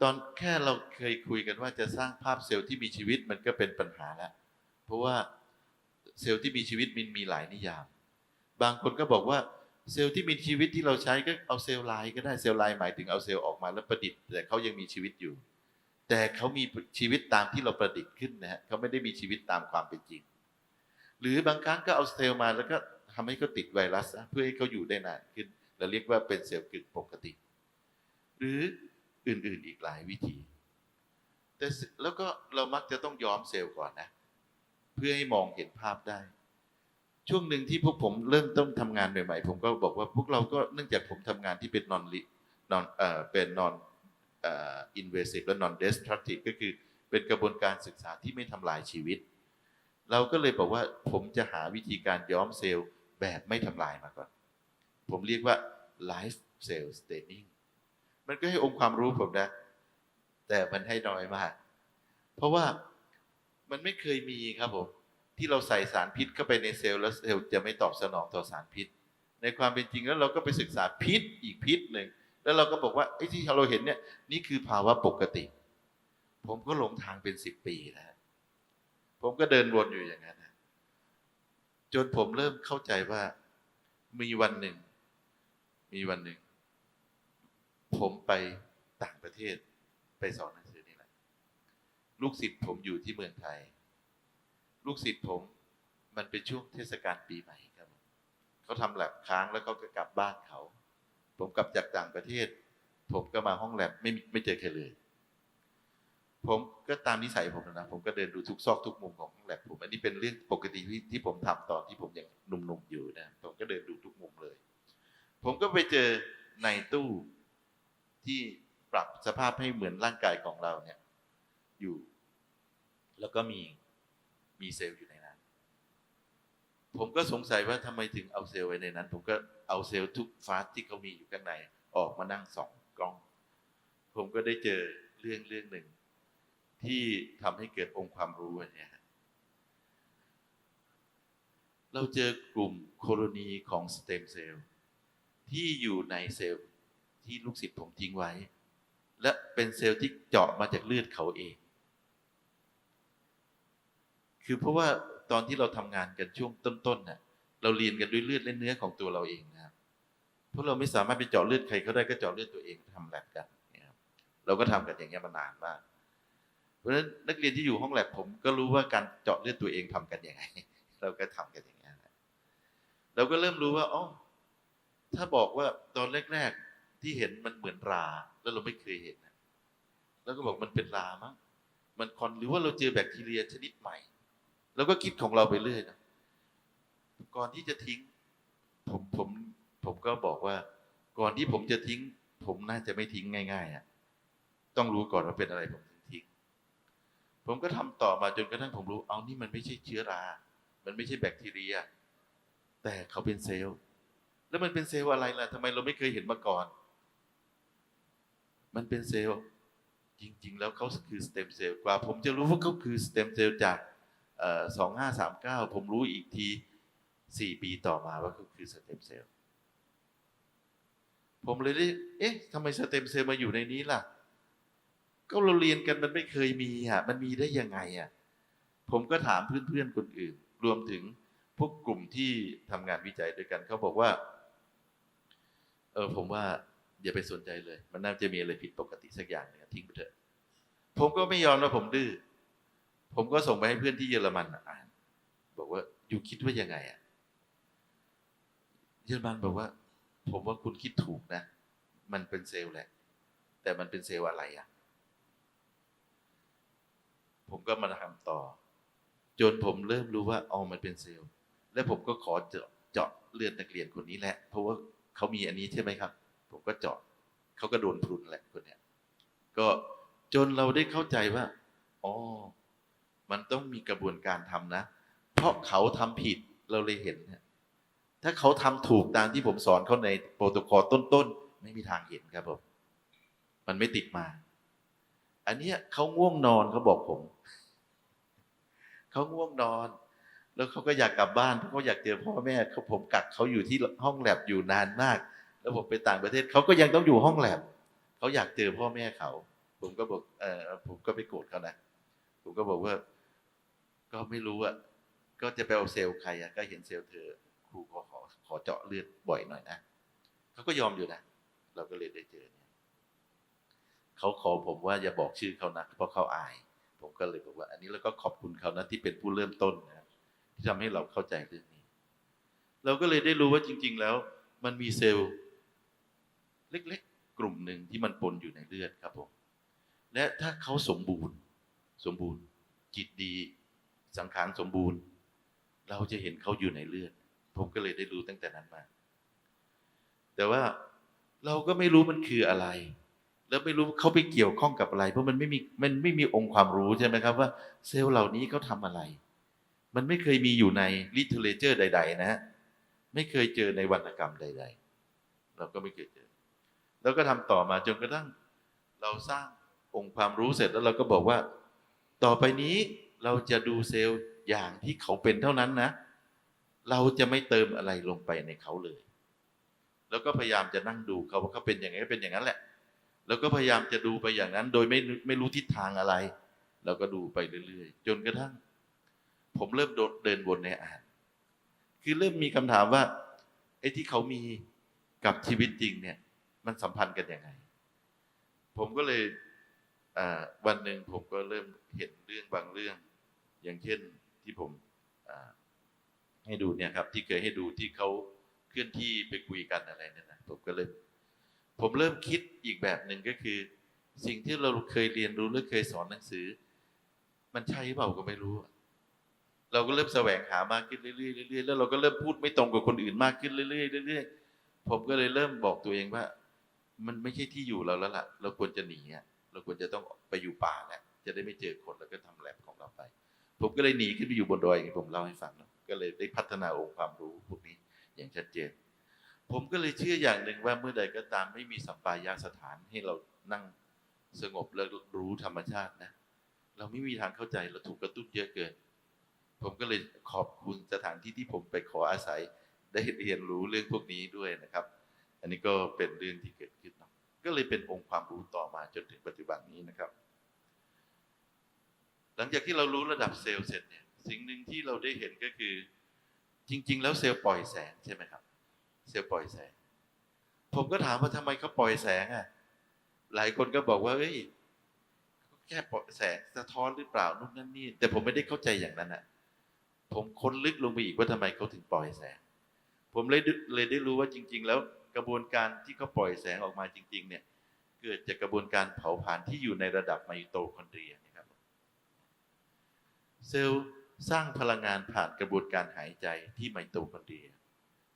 ตอนแค่เราเคยคุยกันว่าจะสร้างภาพเซลล์ที่มีชีวิตมันก็เป็นปัญหาแล้วเพราะว่าเซลล์ที่มีชีวิตมันมีหลายนิยามบางคนก็บอกว่าเซลล์ที่มีชีวิตที่เราใช้ก็เอาเซลล์ไลน์ก็ได้เซลล์ไลน์หมายถึงเอาเซลล์ออกมาแล้วประดิษฐ์แต่เขายังมีชีวิตอยู่แต่เขามีชีวิตตามที่เราประดิษฐ์ขึ้นนะฮะเขาไม่ได้มีชีวิตตามความเป็นจริงหรือบางครั้งก็เอาเซลล์มาแล้วก็ทำให้เขาติดไวรัสเพื่อให้เขาอยู่ได้นานขึ้นเราเรียกว่าเป็นเซลล์กึ่งปกติหรืออื่นๆอีกหลายวิธีแต่แล้วก็เรามักจะต้องย้อมเซลล์ก่อนนะเพื่อให้มองเห็นภาพได้ช่วงหนึ่งที่พวกผมเริ่มต้นทำงานใหม่ๆผมก็บอกว่าพวกเราก็เนื่องจากผมทำงานที่เป็นเป็น non invasive และ non destructive ก็คือเป็นกระบวนการศึกษาที่ไม่ทำลายชีวิตเราก็เลยบอกว่าผมจะหาวิธีการย้อมเซลล์แบบไม่ทำลายมาก่อนผมเรียกว่า life cell staining มันก็ให้องค์ความรู้ผมนะแต่มันให้น้อยมากเพราะว่ามันไม่เคยมีครับผมที่เราใส่สารพิษเข้าไปในเซลล์แล้วเซลล์จะไม่ตอบสนองต่อสารพิษในความเป็นจริงแล้วเราก็ไปศึกษาพิษอีกพิษหนึ่งแล้วเราก็บอกว่าไอ้ที่เราเห็นเนี่ยนี่คือภาวะปกติ ผมก็หลงทางเป็น10 ปีนะผมก็เดินวนอยู่อย่างนั้นนะจนผมเริ่มเข้าใจว่ามีวันหนึ่งผมไปต่างประเทศไปสอนหนังสือนี่แหละลูกศิษย์ผมอยู่ที่เมืองไทยลูกศิษย์ผมมันเป็นช่วงเทศกาลปีใหม่ครับเขาทำแลบค้างแล้วเขาก็กลับบ้านเขาผมกลับจากต่างประเทศผมก็มาห้องแลบไม่เจอใครเลยผมก็ตามนิสัยผมนะผมก็เดินดูทุกซอกทุกมุมของห้องแลบผมอันนี้เป็นเรื่องปกติที่ผมทำตอนที่ผมยังหนุ่มๆอยู่นะผมก็เดินดูทุกมุมเลยผมก็ไปเจอในตู้ที่ปรับสภาพให้เหมือนร่างกายของเราเนี่ยอยู่แล้วก็มีเซลล์อยู่ในนั้นผมก็สงสัยว่าทำไมถึงเอาเซลล์ไว้ในนั้นผมก็เอาเซลล์ทุกฟาสที่เขามีอยู่ข้างในออกมานั่งส่องกล้องผมก็ได้เจอเรื่องหนึ่งที่ทำให้เกิดองค์ความรู้เนี่ยเราเจอกลุ่มโคโลนีของสเต็มเซลล์ที่อยู่ในเซลล์ที่ลูกศิษย์ผมทิ้งไว้และเป็นเซลล์ที่เจาะมาจากเลือดเขาเองคือเพราะว่าตอนที่เราทำงานกันช่วงต้นๆเนี่ยเราเรียนกันด้วยเลือดและเนื้อของตัวเราเองนะครับเพราะเราไม่สามารถไปเจาะเลือดใครเขาได้ก็เจาะเลือดตัวเองทำแลบกันนะครับเราก็ทำกันอย่างเงี้ยมานานมากเพราะฉะนั้นนักเรียนที่อยู่ห้องแลบผมก็รู้ว่าการเจาะเลือดตัวเองทำกันยังไงเราก็ทำกันอย่างเงี้ยเราก็เริ่มรู้ว่าอ๋อถ้าบอกว่าตอนแรกๆที่เห็นมันเหมือนราแล้วเราไม่เคยเห็นนะแล้วก็บอกมันเป็นรามั้งมันคอนหรือว่าเราเจอแบคทีเรียชนิดใหม่แล้วก็คิดของเราไปเรื่อยนะก่อนที่จะทิ้งผมก็บอกว่าก่อนที่ผมจะทิ้งผมน่าจะไม่ทิ้งง่ายๆอ่ะต้องรู้ก่อนว่าเป็นอะไรผมถึงทิ้งผมก็ทำต่อมาจนกระทั่งผมรู้เอานี่มันไม่ใช่เชื้อรามันไม่ใช่แบคทีเรียแต่เขาเป็นเซลล์แล้วมันเป็นเซลล์อะไรล่ะทำไมเราไม่เคยเห็นมาก่อนมันเป็นเซลล์จริงๆแล้วเขาคือสเต็มเซลล์กว่าผมจะรู้ว่าเขาคือสเต็มเซลล์จาก2539ผมรู้อีกที4 ปีต่อมาว่าเขาคือสเต็มเซลล์ผมเลยได้เอ๊ะทำไมสเต็มเซลล์มาอยู่ในนี้ล่ะก็เราเรียนกันมันไม่เคยมีอ่ะมันมีได้ยังไงอ่ะผมก็ถามเพื่อนๆคนอื่นรวมถึงพวกกลุ่มที่ทำงานวิจัยด้วยกันเขาบอกว่าผมว่าอย่าไปสนใจเลยมันน่าจะมีอะไรผิดปกติสักอย่างนึงทิ้งไปเถอะผมก็ไม่ยอมนะผมดื้อผมก็ส่งไปให้เพื่อนที่เยอรมันอ่านบอกว่าอยู่คิดว่ายังไงอ่ะเยอรมันบอกว่าผมว่าคุณคิดถูกนะมันเป็นเซลล์แหละแต่มันเป็นเซลล์อะไรอ่ะผมก็มาทำต่อจนผมเริ่มรู้ว่าอ๋อมันเป็นเซลล์และผมก็ขอเจาะเลือดนักเรียนคนนี้แหละเพราะว่าเขามีอันนี้ใช่ไหมครับผมก็เจาะเขาก็โดนพรุนแหละคนเนี้ยก็จนเราได้เข้าใจว่าอ๋อมันต้องมีกระบวนการทำนะเพราะเขาทำผิดเราเลยเห็นเนี่ยถ้าเขาทำถูกตามที่ผมสอนเขาในโปรโตคอลต้นๆไม่มีทางเห็นครับผมมันไม่ติดมาอันเนี้ยเขาง่วงนอนเขาบอกผมเขาง่วงนอนแล้วเขาก็อยากกลับบ้านเพราะเขาอยากเจอพ่อแม่ผมกักเขาอยู่ที่ห้องแลบอยู่นานมากแล้วผมไปต่างประเทศเขาก็ยังต้องอยู่ห้องแลบเขาอยากเจอพ่อแม่เขาผมก็บอกผมก็ไปโกรธเขานะผมก็บอกว่าก็ไม่รู้อ่ะก็จะไปเอาเซลล์ใครอ่ะก็เห็นเซลล์เธอครูขอเจาะเลือดบ่อยหน่อยนะเขาก็ยอมอยู่นะเราก็เลยได้เจอเนี่ยเขาขอผมว่าอย่าบอกชื่อเขานะเพราะเขาอายผมก็เลยบอกว่าอันนี้แล้วก็ขอบคุณเขานะที่เป็นผู้เริ่มต้นนะที่ทำให้เราเข้าใจเรื่องนี้เราก็เลยได้รู้ว่าจริงๆแล้วมันมีเซลล์เล็กๆกลุ่มหนึ่งที่มันปนอยู่ในเลือดครับผมและถ้าเขาสมบูรณ์จิตดีสังขารสมบูรณ์เราจะเห็นเขาอยู่ในเลือดผมก็เลยได้รู้ตั้งแต่นั้นมาแต่ว่าเราก็ไม่รู้มันคืออะไรแล้วไม่รู้เขาไปเกี่ยวข้องกับอะไรเพราะมันไม่มีองค์ความรู้ใช่ไหมครับว่าเซลล์เหล่านี้เขาทำอะไรมันไม่เคยมีอยู่ใน literature ใดๆนะฮะไม่เคยเจอในวรรณกรรมใดๆเราก็ไม่เคยเจอแล้วก็ทำต่อมาจนกระทั่งเราสร้างองค์ความรู้เสร็จแล้วเราก็บอกว่าต่อไปนี้เราจะดูเซลล์อย่างที่เขาเป็นเท่านั้นนะเราจะไม่เติมอะไรลงไปในเขาเลยแล้วก็พยายามจะนั่งดูเขาว่าเขาเป็นอย่างไรก็เป็นอย่างนั้นแหละ แล้วก็พยายามจะดูไปอย่างนั้น โดยไม่รู้ทิศทางอะไรเราก็ดูไปเรื่อยๆจนกระทั่งผมเริ่มเดินวนในอ่านคือเริ่มมีคำถามว่าไอ้ที่เขามีกับชีวิตจริงเนี่ยมันสัมพันธ์กันยังไงผมก็เลยวันหนึ่งผมก็เริ่มเห็นเรื่องบางเรื่องอย่างเช่นที่ผมให้ดูเนี่ยครับที่เคยให้ดูที่เขาเคลื่อนที่ไปคุยกันอะไรเนี่ยนะผมเริ่มคิดอีกแบบหนึ่งก็คือสิ่งที่เราเคยเรียนรู้หรือเคยสอนหนังสือมันใช่หรือเปล่าก็ไม่รู้เราก็เริ่มแสวงหามากขึ้นเรื่อยๆเรื่อยๆแล้วเราก็เริ่มพูดไม่ตรงกับคนอื่นมากขึ้นเรื่อยๆเรื่อยๆผมก็เลยเริ่มบอกตัวเองว่ามันไม่ใช่ที่อยู่เราแล้วล่ะเราควรจะหนีเราควรจะต้องไปอยู่ป่าแหละจะได้ไม่เจอคนแล้วก็ทำแลบของเราไปผมก็เลยหนีขึ้นไปอยู่บนดอยอย่างที่ผมเล่าให้ฟังเนาะก็เลยได้พัฒนาองค์ความรู้พวกนี้อย่างชัดเจนผมก็เลยเชื่ออย่างหนึ่งว่าเมื่อใดก็ตามไม่มีสัปปายสถานให้เรานั่งสงบและรู้ธรรมชาตินะเราไม่มีทางเข้าใจเราถูกกระตุ้นเยอะเกินผมก็เลยขอบคุณสถานที่ที่ผมไปขออาศัยได้เรียนรู้เรื่องพวกนี้ด้วยนะครับอันนี้ก็เป็นเรื่องที่เกิดขึ้นเนาะก็เลยเป็นองค์ความรู้ต่อมาจนถึงปัจจุบันนี้นะครับหลังจากที่เรารู้ระดับเซลล์เสร็จเนี่ยสิ่งหนึ่งที่เราได้เห็นก็คือจริงๆแล้วเซลล์ปล่อยแสงใช่ไหมครับเซลล์ปล่อยแสงผมก็ถามว่าทำไมเขาปล่อยแสงหลายคนก็บอกว่าเฮ้ยแค่ปล่อยแสงสะท้อนหรือเปล่านู่นนั่นนี่แต่ผมไม่ได้เข้าใจอย่างนั้นผมค้นลึกลงไปอีกว่าทำไมเขาถึงปล่อยแสงผมเลยได้รู้ว่าจริงๆแล้วกระบวนการที่เขาปล่อยแสงออกมาจริงๆเนี่ยเกิดจากกระบวนการเผาผลาญที่อยู่ในระดับไมโตคอนเดรียนะครับเซลล์สร้างพลังงานผ่านกระบวนการหายใจที่ไมโตคอนเดรีย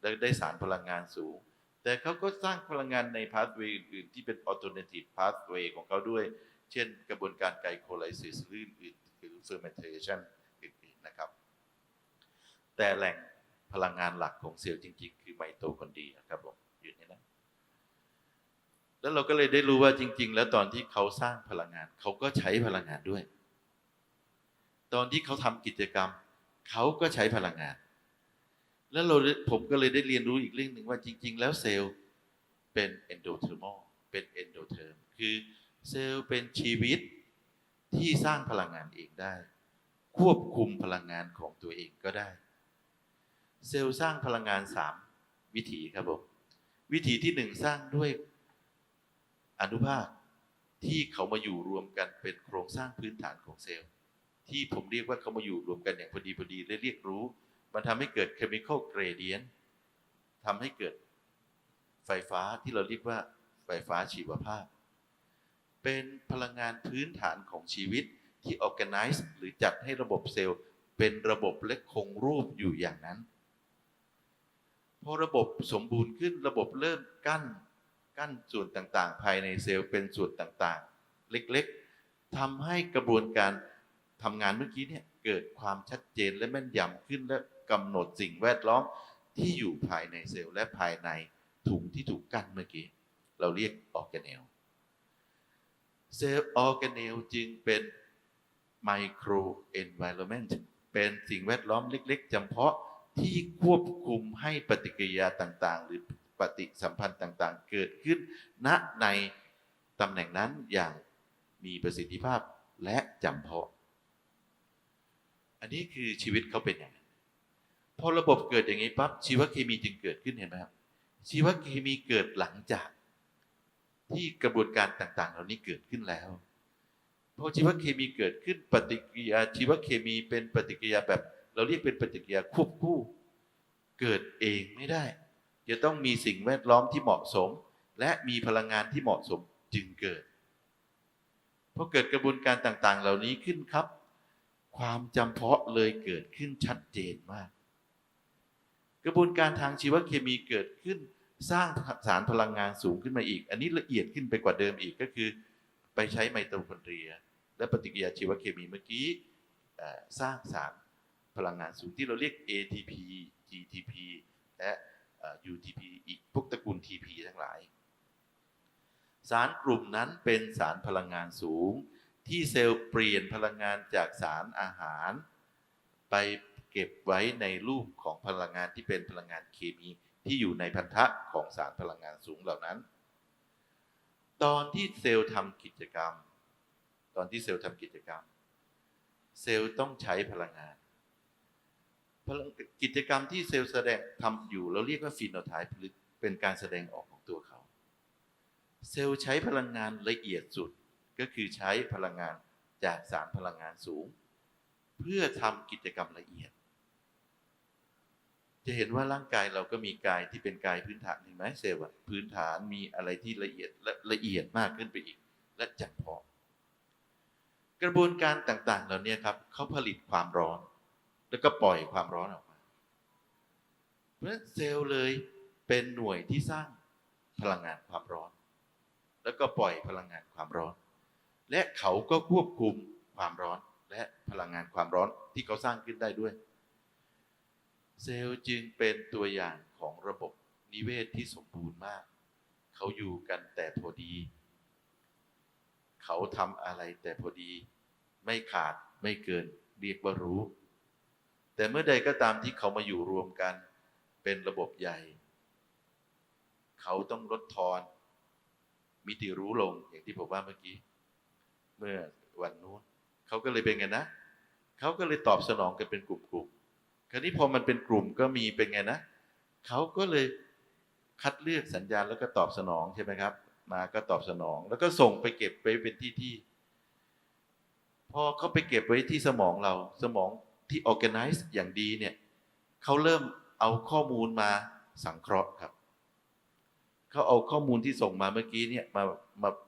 และได้สารพลังงานสูงแต่เขาก็สร้างพลังงานในพาสเวย์อื่นๆที่เป็น alternative pathway ของเขาด้วยเช่นกระบวนการไกลโคไลซิสหรืออื่นๆคือ fermentation อื่นๆนะครับแต่แหล่งพลังงานหลักของเซลล์จริงๆคือไมโตคอนเดรียครับผมอยู่นี่นะแล้วเราก็เลยได้รู้ว่าจริงๆแล้วตอนที่เขาสร้างพลังงานเขาก็ใช้พลังงานด้วยตอนที่เขาทำกิจกรรมเขาก็ใช้พลังงานแล้วผมก็เลยได้เรียนรู้อีกเรื่องหนึ่งว่าจริงๆแล้วเซลล์เป็น endodermal เป็น endotherm คือเซลล์เป็นชีวิตที่สร้างพลังงานเองได้ควบคุมพลังงานของตัวเองก็ได้เซลล์สร้างพลังงาน3วิถีครับผมวิถีที่1สร้างด้วยอนุภาคที่เขามาอยู่รวมกันเป็นโครงสร้างพื้นฐานของเซลล์ที่ผมเรียกว่าเขามาอยู่รวมกันอย่างพอดีและเรียกรู้มันทำให้เกิด chemical gradient ทำให้เกิดไฟฟ้าที่เราเรียกว่าไฟฟ้าชีวภาพเป็นพลังงานพื้นฐานของชีวิตที่ organize หรือจัดให้ระบบเซลล์เป็นระบบและคงรูปอยู่อย่างนั้นพอระบบสมบูรณ์ขึ้นระบบเริ่มกั้นส่วนต่างๆภายในเซลล์เป็นส่วนต่างๆเล็กๆทำให้กระบวนการทำงานเมื่อกี้เนี่ยเกิดความชัดเจนและแม่นยำขึ้นและกำหนดสิ่งแวดล้อมที่อยู่ภายในเซลล์และภายในถุงที่ถูกกั้นเมื่อกี้เราเรียกออร์แกเนลเซลล์ออร์แกเนลจึงเป็นไมโครเอนไวรอนเมนต์เป็นสิ่งแวดล้อมเล็กๆจำเพาะที่ควบคุมให้ปฏิกิริยาต่างๆหรือปฏิสัมพันธ์ต่างๆเกิดขึ้นณในตำแหน่งนั้นอย่างมีประสิทธิภาพและจำเพาะอันนี้คือชีวิตเขาเป็นอย่างนั้นพอระบบเกิดอย่างนี้ปั๊บชีวเคมีจึงเกิดขึ้นเห็นไหมครับชีวเคมีเกิดหลังจากที่กระบวนการต่างๆเหล่านี้เกิดขึ้นแล้วพอชีวเคมีเกิดขึ้นปฏิกิริยาชีวเคมีเป็นปฏิกิริยาแบบเราเรียกเป็นปฏิกิริยาควบคู่เกิดเองไม่ได้จะต้องมีสิ่งแวดล้อมที่เหมาะสมและมีพลังงานที่เหมาะสมจึงเกิดพอเกิดกระบวนการต่างๆเหล่านี้ขึ้นครับความจำเพาะเลยเกิดขึ้นชัดเจนมากกระบวนการทางชีวเคมีเกิดขึ้นสร้างสารพลังงานสูงขึ้นมาอีกอันนี้ละเอียดขึ้นไปกว่าเดิมอีกก็คือไปใช้ไมโตคอนเดรียและปฏิกิริยาชีวเคมีเมื่อกี้สร้างสารพลังงานสูงที่เราเรียก ATP GTP และ UTP อีกพวกตระกูล TP ทั้งหลายสารกลุ่มนั้นเป็นสารพลังงานสูงที่เซลล์เปลี่ยนพลังงานจากสารอาหารไปเก็บไว้ในรูปของพลังงานที่เป็นพลังงานเคมีที่อยู่ในพันธะของสารพลังงานสูงเหล่านั้น ตอนที่เซลล์ทำกิจกรรมเซลล์ต้องใช้พลังงานกิจกรรมที่เซลล์แสดงทำอยู่เราเรียกว่าฟีโนไทป์หรือเป็นการแสดงออกของตัวเขาเซลล์ใช้พลังงานละเอียดสุดก็คือใช้พลังงานจากสารพลังงานสูงเพื่อทำกิจกรรมละเอียดจะเห็นว่าร่างกายเราก็มีกายที่เป็นกายพื้นฐานเห็นไหมเซลล์พื้นฐานมีอะไรที่ละเอียดและละเอียดมากขึ้นไปอีกและจำเพาะกระบวนการต่างๆเหล่านี้ครับเขาผลิตความร้อนแล้วก็ปล่อยความร้อนออกมาเพราะฉะนั้นเซลล์เลยเป็นหน่วยที่สร้างพลังงานความร้อนแล้วก็ปล่อยพลังงานความร้อนและเขาก็ควบคุมความร้อนและพลังงานความร้อนที่เขาสร้างขึ้นได้ด้วยเซลล์จึงเป็นตัวอย่างของระบบนิเวศที่สมบูรณ์มากเขาอยู่กันแต่พอดีเขาทำอะไรแต่พอดีไม่ขาดไม่เกินเรียกว่ารู้แต่เมื่อใดก็ตามที่เขามาอยู่รวมกันเป็นระบบใหญ่เขาต้องลดทอนมิติรู้ลงอย่างที่ผมว่าเมื่อกี้เมื่อวันนู้นเขาก็เลยเป็นไงนะเขาก็เลยตอบสนองกันเป็นกลุ่มๆคราวนี้พอมันเป็นกลุ่มก็มีเป็นไงนะเขาก็เลยคัดเลือกสัญญาณแล้วก็ตอบสนองใช่ไหมครับมาก็ตอบสนองแล้วก็ส่งไปเก็บไว้เป็นที่พอเขาไปเก็บไว้ที่สมองเราสมองที่ organize อย่างดีเนี่ยเขาเริ่มเอาข้อมูลมาสังเคราะห์ครับเขาเอาข้อมูลที่ส่งมาเมื่อกี้เนี่ย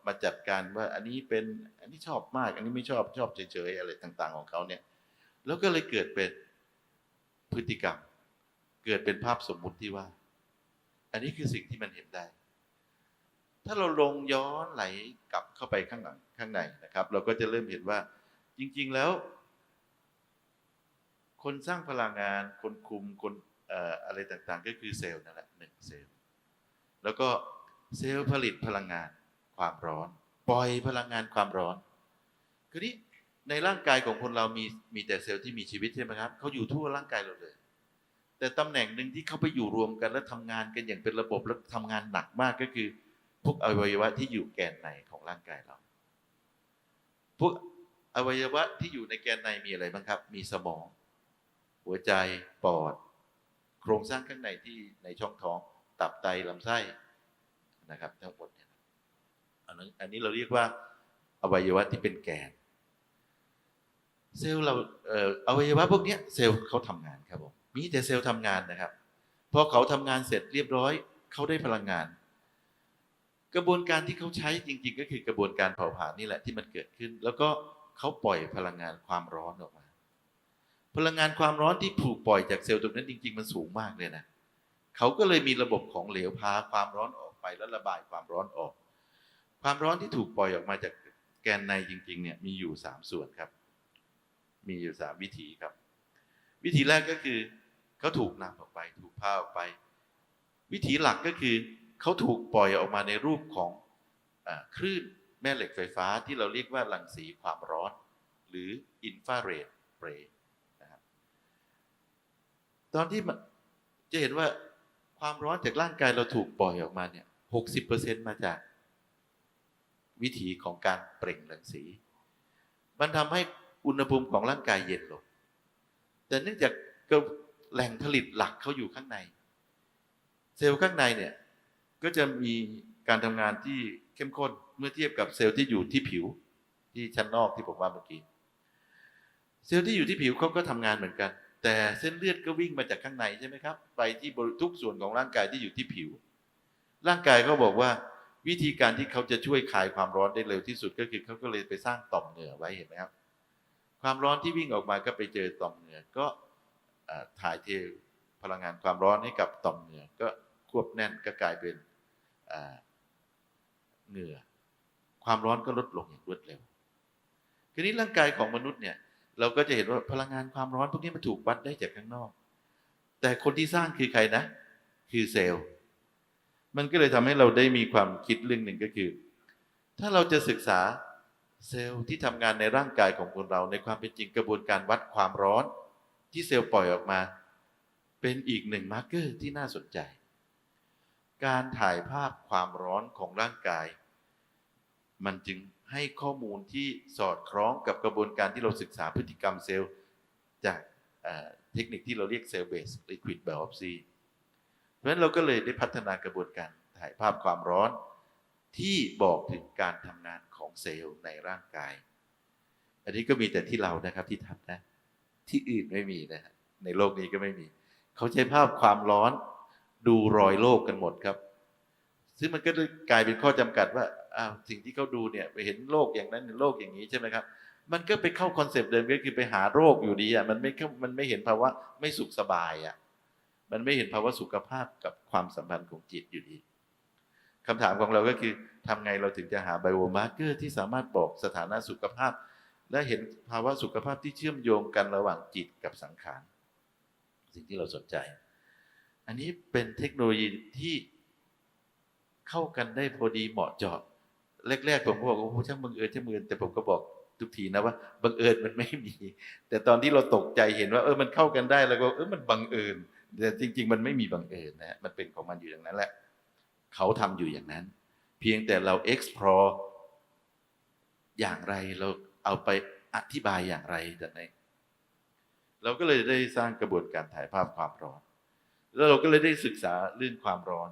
มาจัดการว่าอันนี้เป็นอันนี้ชอบมากอันนี้ไม่ชอบเฉยๆอะไรต่างๆของเขาเนี่ยแล้วก็เลยเกิดเป็นพฤติกรรมเกิดเป็นภาพสมมุติที่ว่าอันนี้คือสิ่งที่มันเห็นได้ถ้าเราลงย้อนไหลกลับเข้าไปข้างหลังข้างในนะครับเราก็จะเริ่มเห็นว่าจริงๆแล้วคนสร้างพลังงานคนคุมคนอะไรต่างๆก็คือเซลล์นั่นแหละ1 เซลล์แล้วก็เซลล์ผลิตพลังงานความร้อนปล่อยพลังงานความร้อนคือนี้ในร่างกายของคนเรามีแต่เซลล์ที่มีชีวิตใช่ไหมครับเขาอยู่ทั่วร่างกายเราเลยแต่ตำแหน่งหนึ่งที่เขาไปอยู่รวมกันแล้วทำงานกันอย่างเป็นระบบแล้วทำงานหนักมากก็คือพวกอวัยวะที่อยู่แกนในของร่างกายเราพวกอวัยวะที่อยู่ในแกนในมีอะไรบ้างครับมีสมองหัวใจปอดโครงสร้างข้างในที่ในช่องท้องตับไตลำไส้นะครับทั้งหมดเนี่ยอันนี้เราเรียกว่าอวัยวะที่เป็นแกนเซลล์เราอวัยวะพวกนี้เซลล์เขาทำงานครับผมมีแต่เซลล์ทำงานนะครับพอเขาทำงานเสร็จเรียบร้อยเขาได้พลังงานกระบวนการที่เขาใช้จริงๆก็คือกระบวนการเผาผลาญนี่แหละที่มันเกิดขึ้นแล้วก็เขาปล่อยพลังงานความร้อนออกมาพลังงานความร้อนที่ถูกปล่อยจากเซลล์ตรงนั้นจริงๆมันสูงมากเลยนะเขาก็เลยมีระบบของเหลวพาความร้อนออกไปแล้วระบายความร้อนออกความร้อนที่ถูกปล่อยออกมาจากแกนในจริงๆเนี่ยมีอยู่3 ส่วนครับมีอยู่3 วิธีครับวิธีแรกก็คือเขาถูกนำออกไปถูกพาออกไปวิธีหลักก็คือเขาถูกปล่อยออกมาในรูปของคลื่นแม่เหล็กไฟฟ้าที่เราเรียกว่ารังสีความร้อนหรืออินฟราเรดเรย์นะครับตอนที่จะเห็นว่าความร้อนจากร่างกายเราถูกปล่อยออกมาเนี่ย 60% มาจากวิธีของการเปล่งรังสีมันทำให้อุณหภูมิของร่างกายเย็นลงแต่เนื่องจากแหล่งผลิตหลักเขาอยู่ข้างในเซลล์ข้างในเนี่ยก็จะมีการทำงานที่เข้มข้นเมื่อเทียบกับเซลล์ที่อยู่ที่ผิวที่ชั้นนอกที่ผมว่าเมื่อกี้เซลล์ที่อยู่ที่ผิวเขาก็ทำงานเหมือนกันแต่เส้นเลือดก็วิ่งมาจากข้างในใช่ไหมครับไปที่ทุกส่วนของร่างกายที่อยู่ที่ผิวร่างกายเขาบอกว่าวิธีการที่เขาจะช่วยคลายความร้อนได้เร็วที่สุดก็คือเขาก็เลยไปสร้างต่อมเหงื่อไว้เห็นไหมครับความร้อนที่วิ่งออกมาก็ไปเจอต่อมเหงื่อก็ถ่ายเทพลังงานความร้อนให้กับต่อมเหงื่อก็ควบแน่นก็กลายเป็นเหงื่อความร้อนก็ลดลงอย่างรวดเร็วทีนี้ร่างกายของมนุษย์เนี่ยเราก็จะเห็นว่าพลังงานความร้อนพวกนี้มันถูกวัดได้จากข้างนอกแต่คนที่สร้างคือใครนะคือเซลล์มันก็เลยทำให้เราได้มีความคิดเรื่องหนึ่งก็คือถ้าเราจะศึกษาเซลล์ที่ทำงานในร่างกายของคนเราในความเป็นจริงกระบวนการวัดความร้อนที่เซลล์ปล่อยออกมาเป็นอีก1 มาร์กเกอร์ที่น่าสนใจการถ่ายภาพความร้อนของร่างกาย มันจึงให้ข้อมูลที่สอดคล้องกับกระบวนการที่เราศึกษาพฤติกรรมเซลล์จากเทคนิคที่เราเรียก Cell Based Liquid Biopsy เพราะฉะนั้นเราก็เลยได้พัฒนากระบวนการถ่ายภาพความร้อนที่บอกถึงการทำงานของเซลล์ในร่างกายอันนี้ก็มีแต่ที่เรานะครับที่ทำนะที่อื่นไม่มีนะฮะในโลกนี้ก็ไม่มีเขาใช้ภาพความร้อนดูรอยโรคกันหมดครับซึ่งมันก็กลายเป็นข้อจำกัดว่าสิ่งที่เขาดูเนี่ยไปเห็นโรคอย่างนั้นโรคอย่างนี้ใช่ไหมครับมันก็ไปเข้าคอนเซปต์เดิมก็คือไปหาโรคอยู่ดีมันไม่เห็นภาวะไม่สุขสบายมันไม่เห็นภาวะสุขภาพกับความสัมพันธ์ของจิตอยู่ดีคำถามของเราก็คือทำไงเราถึงจะหาไบโอมาร์เกอร์ที่สามารถบอกสถานะสุขภาพและเห็นภาวะสุขภาพที่เชื่อมโยงกันระหว่างจิตกับสังขารสิ่งที่เราสนใจอันนี้เป็นเทคโนโลยีที่เข้ากันได้พอดีเหมาะเจาะแรกๆผมก็บอกโอ้โหช่างบังเอิญแต่ผมก็บอกทุกทีนะว่าบังเอิญมันไม่มีแต่ตอนที่เราตกใจเห็นว่ามันเข้ากันได้แล้วก็มันบังเอิญแต่จริงๆมันไม่มีบังเอิญนะมันเป็นของมันอยู่อย่างนั้นแหละเขาทำอยู่อย่างนั้นเพียงแต่เรา explore อย่างไรเราเอาไปอธิบายอย่างไรจากไหนเราก็เลยได้สร้างกระบวนการถ่ายภาพความร้อนแล้วเราก็เลยได้ศึกษาเรื่องความร้อน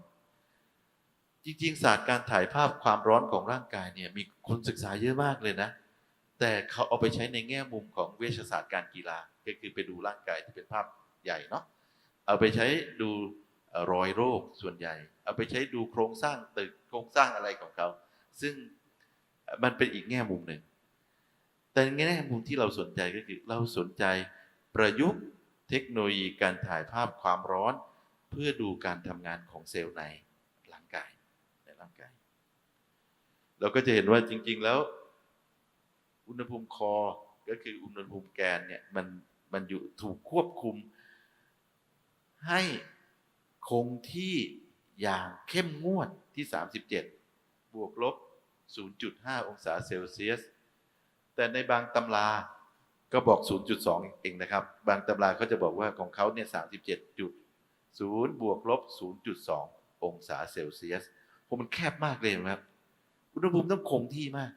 จริงๆศาสตร์การถ่ายภาพความร้อนของร่างกายเนี่ยมีคนศึกษาเยอะมากเลยนะแต่เขาเอาไปใช้ในแง่มุมของเวชศาสตร์การกีฬาก็คือไปดูร่างกายที่เป็นภาพใหญ่เนาะเอาไปใช้ดูรอยโรคส่วนใหญ่เอาไปใช้ดูโครงสร้างตึกโครงสร้างอะไรของเขาซึ่งมันเป็นอีกแง่มุมหนึ่งแต่แง่มุมที่เราสนใจก็คือเราสนใจประยุกต์เทคโนโลยีการถ่ายภาพความร้อนเพื่อดูการทำงานของเซลล์ในร่างกายเราก็จะเห็นว่าจริงๆแล้วอุณหภูมิคอก็คืออุณหภูมิแกนเนี่ยมันอยู่ถูกควบคุมให้คงที่อย่างเข้มงวดที่37บวกลบ 0.5 องศาเซลเซียสแต่ในบางตำราก็บอก 0.2 เองนะครับบางตำราเขาจะบอกว่าของเขาเนี่ย 37.0 บวกลบ 0.2 องศาเซลเซียสมันแคบมากเลยครับอุณหภูมิต้องคงที่มาก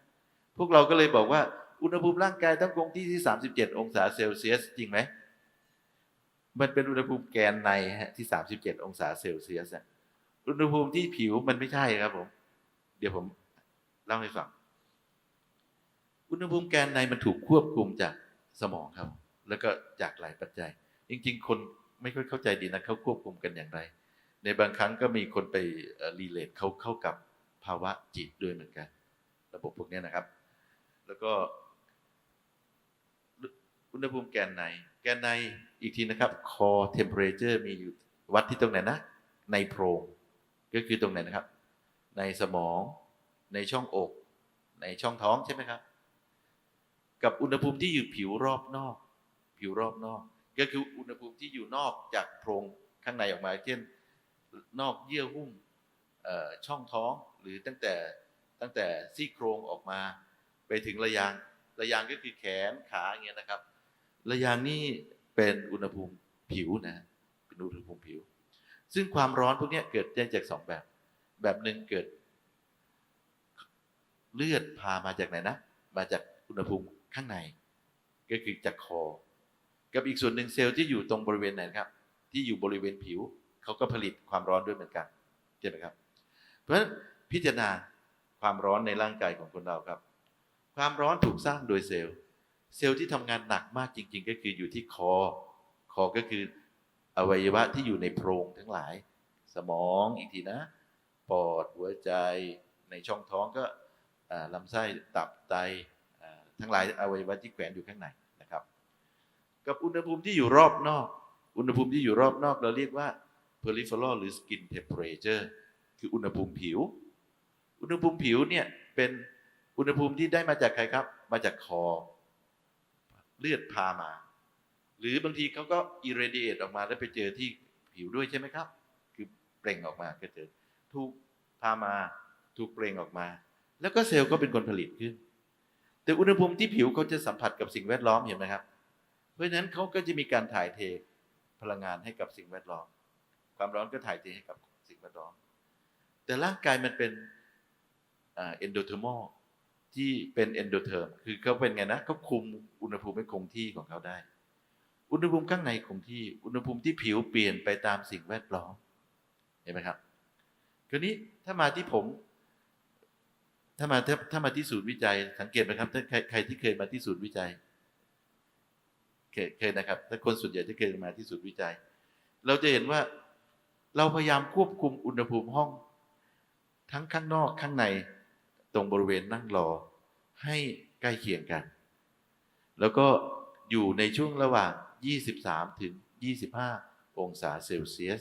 พวกเราก็เลยบอกว่าอุณหภูมิร่างกายต้องคงที่ที่37องศาเซลเซียสจริงไหมมันเป็นอุณหภูมิแกนในที่37องศาเซลเซียสอุณหภูมิที่ผิวมันไม่ใช่ครับผมเดี๋ยวผมเล่าให้ฟังอุณหภูมิแกนในมันถูกควบคุมจากสมองครับแล้วก็จากหลายปัจจัยจริงๆคนไม่ค่อยเข้าใจดีนะเขาควบคุมกันอย่างไรในบางครั้งก็มีคนไปรีเลทเขาเข้ากับภาวะจิตด้วยเหมือนกันระบบพวกนี้นะครับแล้วก็อุณหภูมิแกนในอีกทีนะครับ core temperature มีอยู่วัดที่ตรงไหนนะในโพรงก็คือตรงไหนนะครับในสมองในช่องอกในช่องท้องใช่ไหมครับกับอุณหภูมิที่อยู่ผิวรอบนอกก็คืออุณหภูมิที่อยู่นอกจากโพรงข้างในออกมาเช่นนอกเยื่อหุ้มช่องท้องหรือตั้งแต่ซี่โครงออกมาไปถึงระยางก็คือแขนขาอย่างเงี้ยนะครับระยางนี่เป็นอุณหภูมิผิวนะเป็นอุณหภูมิผิวซึ่งความร้อนพวกนี้เกิดได้จาก2แบบหนึ่งเกิดเลือดพามาจากไหนนะมาจากอุณหภูมิข้างในก็คือจากคอกับอีกส่วนหนึ่งเซลล์ที่อยู่ตรงบริเวณไหนครับที่อยู่บริเวณผิวเขาก็ผลิตความร้อนด้วยเหมือนกันใช่ไหมครับเพราะฉะนั้นพิจารณาความร้อนในร่างกายของคนเราครับความร้อนถูกสร้างโดยเซลล์ที่ทำงานหนักมากจริงๆก็คืออยู่ที่คอก็คืออวัยวะที่อยู่ในโพรงทั้งหลายสมองอีกทีนะปอดหัวใจในช่องท้องก็ลำไส้ตับไตทั้งหลายอวัยวะที่แขวนอยู่ข้างในนะครับกับอุณหภูมิที่อยู่รอบนอกเราเรียกว่า peripheral หรือ skin temperature คืออุณหภูมิผิวเนี่ยเป็นอุณหภูมิที่ได้มาจากใครครับมาจากคอเลือดพามาหรือบางทีเขาก็ irradiate ออกมาแล้วไปเจอที่ผิวด้วยใช่ไหมครับคือเปล่งออกมาก็เจอถูกพามาถูกเปล่งออกมาแล้วก็เซลล์ก็เป็นคนผลิตขึ้นแต่อุณหภูมิที่ผิวเขาจะสัมผัสกับสิ่งแวดล้อมเห็นไหมครับเพราะฉะนั้นเขาก็จะมีการถ่ายเทพลังงานให้กับสิ่งแวดล้อมความร้อนก็ถ่ายเทให้กับสิ่งแวดล้อมแต่ร่างกายมันเป็นendodermal ที่เป็นเอนโดเทอร์มคือเขาเป็นไงนะเขาคุมอุณหภูมิให้คงที่ของเขาได้อุณหภูมิข้างในคงที่อุณหภูมิที่ผิวเปลี่ยนไปตามสิ่งแวดล้อมเห็นไหมครับคราวนี้ถ้ามาที่ผมถ้ามาที่ศูนย์วิจัยสังเกตไหมครับถ้าใครที่เคยมาที่ศูนย์วิจัยเคยนะครับถ้าคนส่วนใหญ่ที่เคยมาที่ศูนย์วิจัยเราจะเห็นว่าเราพยายามควบคุมอุณหภูมิห้องทั้งข้างนอกข้างในตรงบริเวณนั่งรอให้ใกล้เคียงกันแล้วก็อยู่ในช่วงระหว่าง23ถึง25องศาเซลเซียส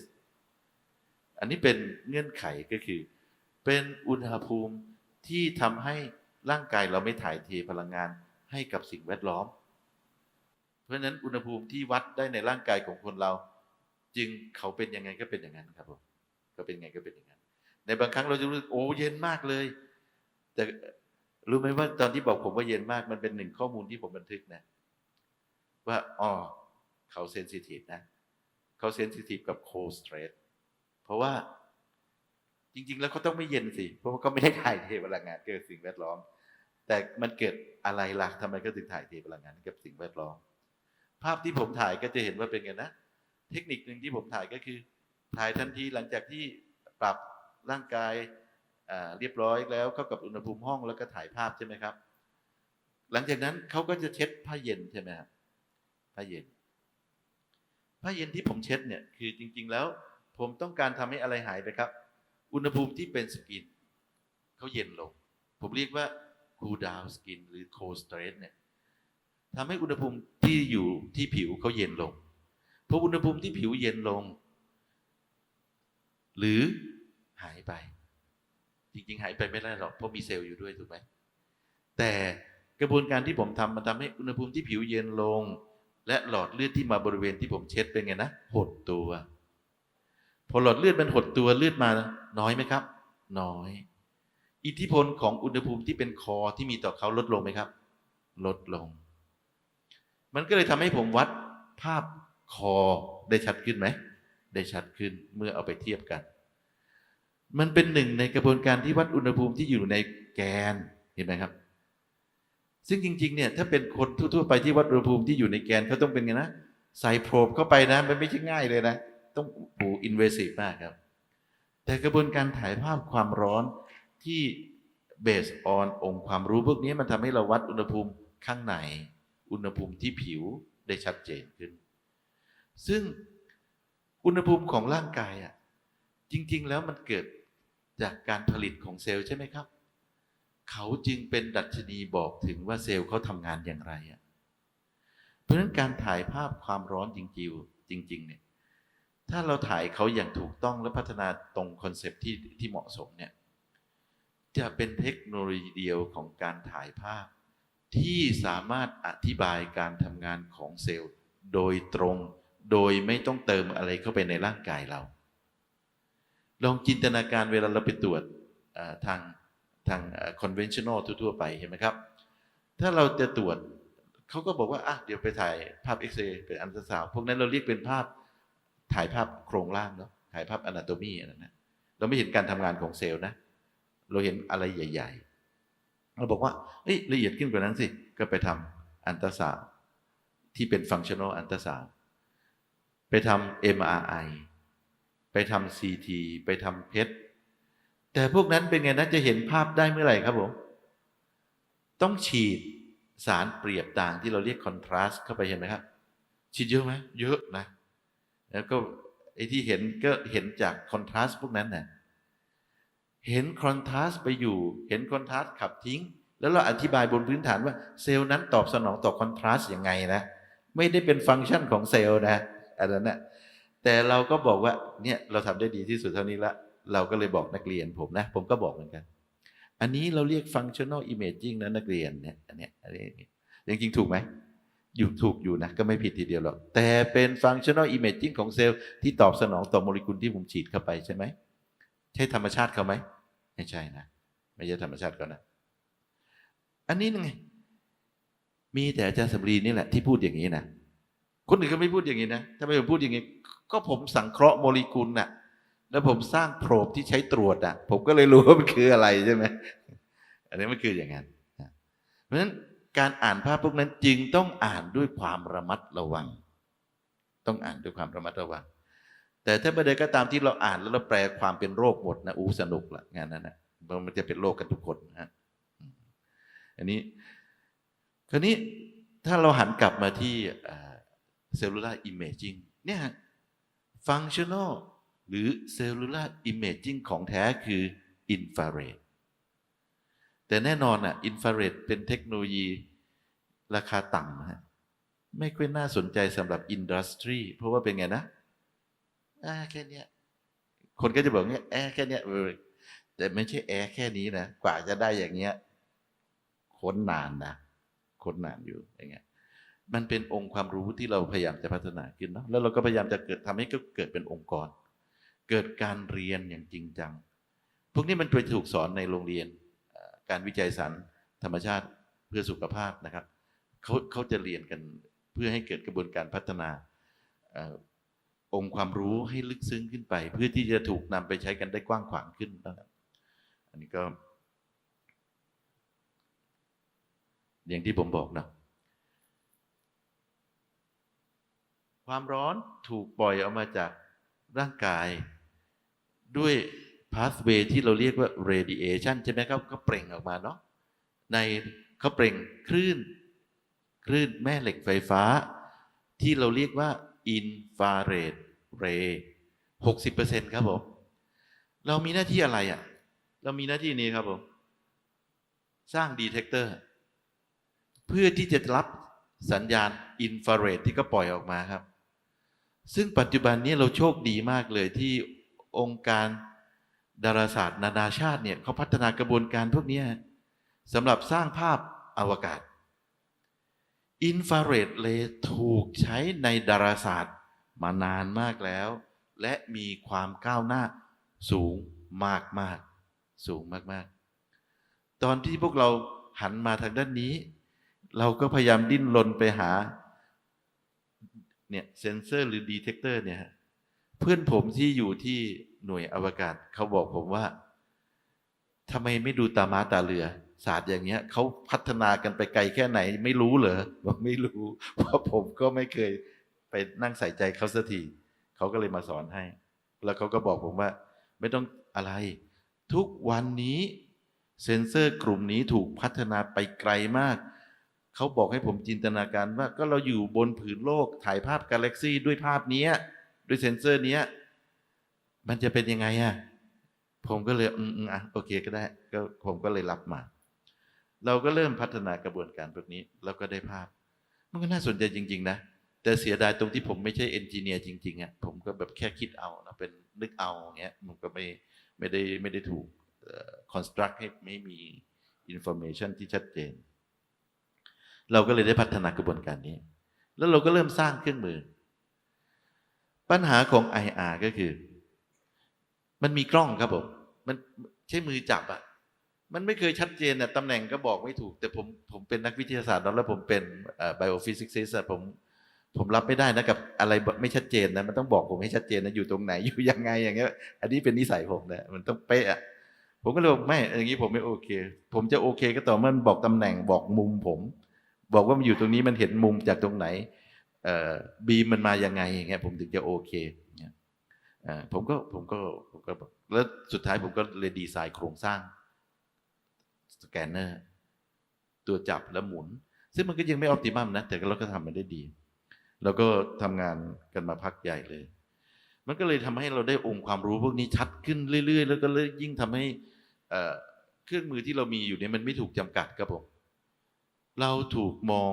อันนี้เป็นเงื่อนไขก็คือเป็นอุณหภูมิที่ทำให้ร่างกายเราไม่ถ่ายเทพลังงานให้กับสิ่งแวดล้อมเพราะฉะนั้นอุณหภูมิที่วัดได้ในร่างกายของคนเราจึงเขาเป็นยังไงก็เป็นอย่างนั้นครับผมก็เป็นยังไงก็เป็นอย่างนั้นในบางครั้งเราจะรู้สึกโอ้เย็นมากเลยแต่รู้ไหมว่าตอนที่บอกผมว่าเย็นมากมันเป็นหนึ่งข้อมูลที่ผมบันทึกนะว่าอ๋อเขาเซนซิทีฟนะเขาเซนซิทีฟกับโคลสเตรสเพราะว่าจริงๆแล้วเขาต้องไม่เย็นสิเพราะว่าเขาไม่ได้ถ่ายเทพลังงานเกิดสิ่งแวดล้อมแต่มันเกิดอะไรล่ะทำไมก็ถึงถ่ายเทพลังงานกับสิ่งแวดล้อมภาพที่ผมถ่ายก็จะเห็นว่าเป็นไงนะเทคนิคหนึ่งที่ผมถ่ายก็คือถ่ายทันทีหลังจากที่ปรับร่างกายเรียบร้อยแล้วเข้ากับอุณหภูมิห้องแล้วก็ถ่ายภาพใช่ไหมครับหลังจากนั้นเขาก็จะเช็ดผ้าเย็นใช่ไหมครับผ้าเย็นที่ผมเช็ดเนี่ยคือจริงๆแล้วผมต้องการทำให้อะไรหายไปครับอุณหภูมิที่เป็นสกินเขาเย็นลงผมเรียกว่า cool down skin หรือ cold stress เนี่ยทำให้อุณหภูมิที่อยู่ที่ผิวเขาเย็นลงพออุณหภูมิที่ผิวเย็นลงหรือหายไปจริงๆหายไปไม่ได้หรอกเพราะมีเซลล์อยู่ด้วยถูกไหมแต่กระบวนการที่ผมทำมันทำให้อุณหภูมิที่ผิวเย็นลงและหลอดเลือดที่มาบริเวณที่ผมเช็ดเป็นไงนะหดตัวพอหลอดเลือดมันหดตัวเลือดมาน้อยไหมครับน้อยอิทธิพลของอุณหภูมิที่เป็นคอที่มีต่อเขาลดลงไหมครับลดลงมันก็เลยทำให้ผมวัดภาพคอได้ชัดขึ้นไหมได้ชัดขึ้นเมื่อเอาไปเทียบกันมันเป็นหนึ่งในกระบวนการที่วัดอุณหภูมิที่อยู่ในแกนเห็นไหมครับซึ่งจริงๆเนี่ยถ้าเป็นคนทั่วๆไปที่วัดอุณหภูมิที่อยู่ในแกนเขาต้องเป็นไงนะใส่โพรบเข้าไปนะมันไม่ใช่ง่ายเลยนะต้องอินเวสิฟมากครับแต่กระบวนการถ่ายภาพความร้อนที่เบสออนองค์ความรู้พวกนี้มันทำให้เราวัดอุณหภูมิข้างในอุณหภูมิที่ผิวได้ชัดเจนขึ้นซึ่งอุณหภูมิของร่างกายอ่ะจริงๆแล้วมันเกิดจากการผลิตของเซลล์ใช่ไหมครับเขาจึงเป็นดัชนีบอกถึงว่าเซลล์เขาทำงานอย่างไรอ่ะเพราะฉะนั้นการถ่ายภาพความร้อนจริงๆเนี่ยถ้าเราถ่ายเขาอย่างถูกต้องและพัฒนาตรงคอนเซปต์ที่เหมาะสมเนี่ยจะเป็นเทคโนโลยีเดียวของการถ่ายภาพที่สามารถอธิบายการทำงานของเซลล์โดยตรงโดยไม่ต้องเติมอะไรเข้าไปในร่างกายเราลองจินตนาการเวลาเราไปตรวจทางconventional ทั่วๆไปเห็นไหมครับถ้าเราจะตรวจเขาก็บอกว่าเดี๋ยวไปถ่ายภาพเอ็กซเรย์เป็นอัลตราซาวด์พวกนั้นเราเรียกเป็นภาพถ่ายภาพโครงร่างเนาะถ่ายภาพอนาโตมีอะไรนะเราไม่เห็นการทำงานของเซลล์นะเราเห็นอะไรใหญ่ๆเราบอกว่าละเอียดขึ้นกว่านั้นสิก็ไปทำอัลตราซาวด์ที่เป็น functional อัลตราซาวด์ไปทำ MRI ไปทำ CT ไปทำเพชรแต่พวกนั้นเป็นไงนะจะเห็นภาพได้เมื่อไหร่ครับผมต้องฉีดสารเปรียบต่างที่เราเรียกคอนทราสต์เข้าไปเห็นไหมครับฉีดเยอะไหมเยอะนะแล้วก็ไอ้ที่เห็นก็เห็นจากคอนทราสต์พวกนั้นนะเห็นคอนทราสต์ไปอยู่เห็นคอนทราสต์ขับทิ้งแล้วเราอธิบายบนพื้นฐานว่าเซลล์นั้นตอบสนองต่อคอนทราสต์ยังไงนะไม่ได้เป็นฟังก์ชันของเซลล์นะอันนั้นนะแต่เราก็บอกว่าเนี่ยเราทำได้ดีที่สุดเท่านี้ละเราก็เลยบอกนักเรียนผมก็บอกเหมือนกันอันนี้เราเรียก functional imaging นะนักเรียนเนี่ยอันนี้จริงๆถูกไหมถูกอยู่นะก็ไม่ผิดทีเดียวหรอกแต่เป็น functional imaging ของเซลล์ที่ตอบสนองต่อโมเลกุลที่ผมฉีดเข้าไปใช่ไหมใช่ธรรมชาติเขาไหมไม่ใช่นะไม่ใช่ธรรมชาติเขานะอันนี้ไงมีแต่อาจารย์สำลีนี่แหละที่พูดอย่างนี้นะคนอื่นก็ไม่พูดอย่างนี้นะถ้าไม่ผมพูดอย่างนี้ก็ผมสังเคราะห์โมเลกุลน่ะแล้วผมสร้างโพรบที่ใช้ตรวจผมก็เลยรู้ว่ามันคืออะไรใช่ไหมอันนี้มันคืออย่างนั้น เพราะฉะนั้นการอ่านภาพพวกนั้นจึงต้องอ่านด้วยความระมัดระวังต้องอ่านด้วยความระมัดระวังแต่ถ้าเมื่อใดก็ตามที่เราอ่านแล้วเราแปลความเป็นโรคหมดนะสนุกละงานนั้นนะมันจะเป็นโรคกันทุกคนนะอันนี้คราวนี้ถ้าเราหันกลับมาที่cellular imaging เนี่ย functional หรือ cellular imaging ของแท้คือ infrared แต่แน่นอนอ่ะ infrared เป็นเทคโนโลยีราคาต่ำนะไม่ค่อยน่าสนใจสำหรับอินดัสทรีเพราะว่าเป็นไงนะแค่นี้คนก็จะบอกเนี่ยแค่นี้แต่ไม่ใช่แค่นี้นะกว่าจะได้อย่างเงี้ยค้นนานนะค้นนานอยู่อย่างเงี้ยมันเป็นองค์ความรู้ที่เราพยายามจะพัฒนาขึ้นเนาะแล้วเราก็พยายามจะทำให้เกิดเป็นองค์กรเกิดการเรียนอย่างจริงจังพวกนี้มันไปถูกสอนในโรงเรียนการวิจัยสารธรรมชาติเพื่อสุขภาพนะครับเขาจะเรียนกันเพื่อให้เกิดกระบวนการพัฒนาองค์ความรู้ให้ลึกซึ้งขึ้นไปเพื่อที่จะถูกนำไปใช้กันได้กว้างขวางขึ้นนะครับอันนี้ก็อย่างที่ผมบอกนะความร้อนถูกปล่อยออกมาจากร่างกายด้วยพาสเวย์ที่เราเรียกว่า radiation ใช่ไหมครับก็เปล่งออกมาเนาะในเขาเปล่งคลื่นแม่เหล็กไฟฟ้าที่เราเรียกว่า infrared ray 60%ครับผมเรามีหน้าที่อะไรอ่ะเรามีหน้าที่นี้ครับผมสร้างดีเทคเตอร์เพื่อที่จะรับสัญญาณอินฟราเรดที่ก็ปล่อยออกมาครับซึ่งปัจจุบันนี้เราโชคดีมากเลยที่องค์การดาราศาสตร์นานาชาติเนี่ยเขาพัฒนากระบวนการพวกนี้สำหรับสร้างภาพอวกาศอินฟราเรดเรย์ถูกใช้ในดาราศาสตร์มานานมากแล้วและมีความก้าวหน้าสูงมากสูงมากตอนที่พวกเราหันมาทางด้านนี้เราก็พยายามดิ้นรนไปหาเนี่ยเซนเซอร์หรือดีเทคเตอร์เนี่ยเพื่อนผมที่อยู่ที่หน่วยอวกาศเขาบอกผมว่าทำไมไม่ดูตาม้าตาเรือศาสตร์อย่างเงี้ยเขาพัฒนากันไปไกลแค่ไหนไม่รู้เหรอบอกไม่รู้เพราะผมก็ไม่เคยไปนั่งใส่ใจเขาสักทีเขาก็เลยมาสอนให้แล้วเขาก็บอกผมว่าไม่ต้องอะไรทุกวันนี้เซนเซอร์กลุ่มนี้ถูกพัฒนาไปไกลมากเขาบอกให้ผมจินตนาการว่าก็เราอยู่บนผืนโลกถ่ายภาพกาแล็กซี่ด้วยภาพนี้ด้วยเซนเซอร์นี้มันจะเป็นยังไงผมก็เลยโอเคก็ได้ก็ผมก็เลยรับมาเราก็เริ่มพัฒนากระบวนการพวกนี้แล้วก็ได้ภาพมันก็น่าสนใจจริงๆนะแต่เสียดายตรงที่ผมไม่ใช่เอนจิเนียร์จริงๆผมก็แบบแค่คิดเอานะเป็นนึกเอาอย่างเงี้ยมันก็ไม่ได้ถูกconstruct ให้ไม่มี information ที่ชัดเจนเราก็เลยได้พัฒนากระบวนการนี้แล้วเราก็เริ่มสร้างเครื่องมือปัญหาของ IR ก็คือมันมีกล้องครับมันใช้มือจับมันไม่เคยชัดเจนตำแหน่งก็บอกไม่ถูกแต่ผมเป็นนักวิทยาศาสตร์แล้วผมเป็นbiophysicist ผมรับไม่ได้นะกับอะไรไม่ชัดเจนนะมันต้องบอกผมให้ชัดเจนนะอยู่ตรงไหนอยู่ยังไงอย่างเงี้ยอันนี้เป็นนิสัยผมนะมันต้องเป๊ะผมก็เลยบอกไม่อย่างนี้ผมไม่โอเคผมจะโอเคก็ต่อเมื่อมันบอกตำแหน่งบอกมุมผมบอกว่ามันอยู่ตรงนี้มันเห็นมุมจากตรงไหนบีมมันมายังไงอย่างเงี้ยผมถึงจะโอเคผมก็แล้วสุดท้ายผมก็เลยดีไซน์โครงสร้างสแกนเนอร์ตัวจับแล้วหมุนซึ่งมันก็ยังไม่ออพติมัมนะแต่เราก็ทำมันได้ดีเราก็ทำงานกันมาพักใหญ่เลยมันก็เลยทำให้เราได้องค์ความรู้พวกนี้ชัดขึ้นเรื่อยๆแล้วก็ยิ่งทำให้เครื่องมือที่เรามีอยู่เนี่ยมันไม่ถูกจำกัดครับผมเราถูกมอง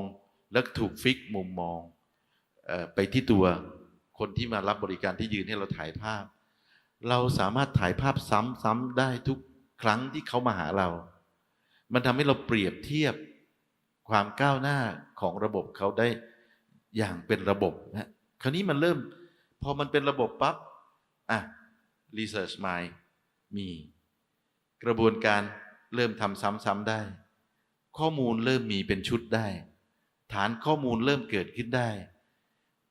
และถูกฟิกมุมมองไปที่ตัวคนที่มารับบริการที่ยืนให้เราถ่ายภาพเราสามารถถ่ายภาพซ้ำๆได้ทุกครั้งที่เขามาหาเรามันทำให้เราเปรียบเทียบความก้าวหน้าของระบบเขาได้อย่างเป็นระบบนะคราวนี้มันเริ่มพอมันเป็นระบบปั๊บResearch Mind มีกระบวนการเริ่มทำซ้ำๆได้ข้อมูลเริ่มมีเป็นชุดได้ฐานข้อมูลเริ่มเกิดขึ้นได้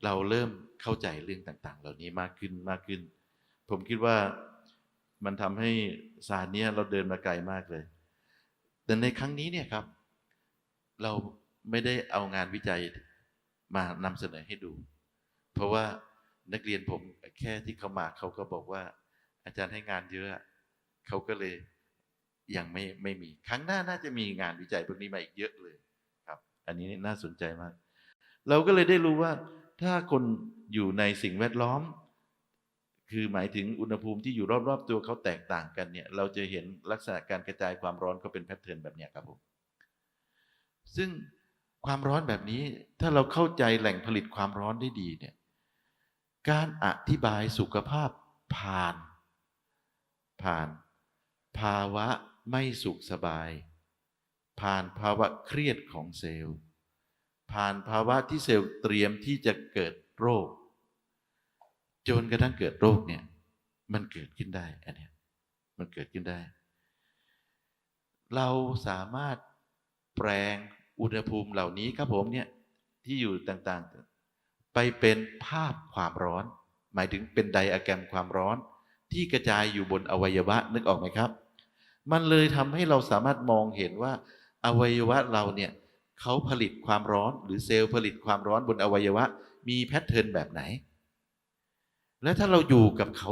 เราเริ่มเข้าใจเรื่องต่างๆเหล่านี้มากขึ้นผมคิดว่ามันทำให้ศาสตร์นี้เราเดินมาไกลมากเลยแต่ในครั้งนี้เนี่ยครับ เราไม่ได้เอางานวิจัยมานำเสนอให้ดู เพราะว่านักเรียนผมแค่ที่เขามาเขาก็บอกว่าอาจารย์ให้งานเยอะเขาก็เลยยังไม่มีครั้งหน้าน่าจะมีงานวิจัยพวกนี้มาอีกเยอะเลยครับอันนี้น่าสนใจมากเราก็เลยได้รู้ว่าถ้าคนอยู่ในสิ่งแวดล้อมคือหมายถึงอุณหภูมิที่อยู่รอบๆตัวเขาแตกต่างกันเนี่ยเราจะเห็นลักษณะการกระจายความร้อนก็เป็นแพทเทิร์นแบบนี้ครับผมซึ่งความร้อนแบบนี้ถ้าเราเข้าใจแหล่งผลิตความร้อนได้ดีเนี่ยการอธิบายสุขภาพผ่านภาวะไม่สุขสบายผ่านภาวะเครียดของเซลล์ผ่านภาวะที่เซลล์เตรียมที่จะเกิดโรคจนกระทั่งเกิดโรคเนี่ยมันเกิดขึ้นได้อันนี้มันเกิดขึ้นได้เราสามารถแปลงอุณหภูมิเหล่านี้ครับผมเนี่ยที่อยู่ต่างๆไปเป็นภาพความร้อนหมายถึงเป็นไดอะแกรมความร้อนที่กระจายอยู่บนอวัยวะนึกออกไหมครับมันเลยทำให้เราสามารถมองเห็นว่าอวัยวะเราเนี่ยเขาผลิตความร้อนหรือเซลล์ผลิตความร้อนบนอวัยวะมีแพทเทิร์นแบบไหนและถ้าเราอยู่กับเขา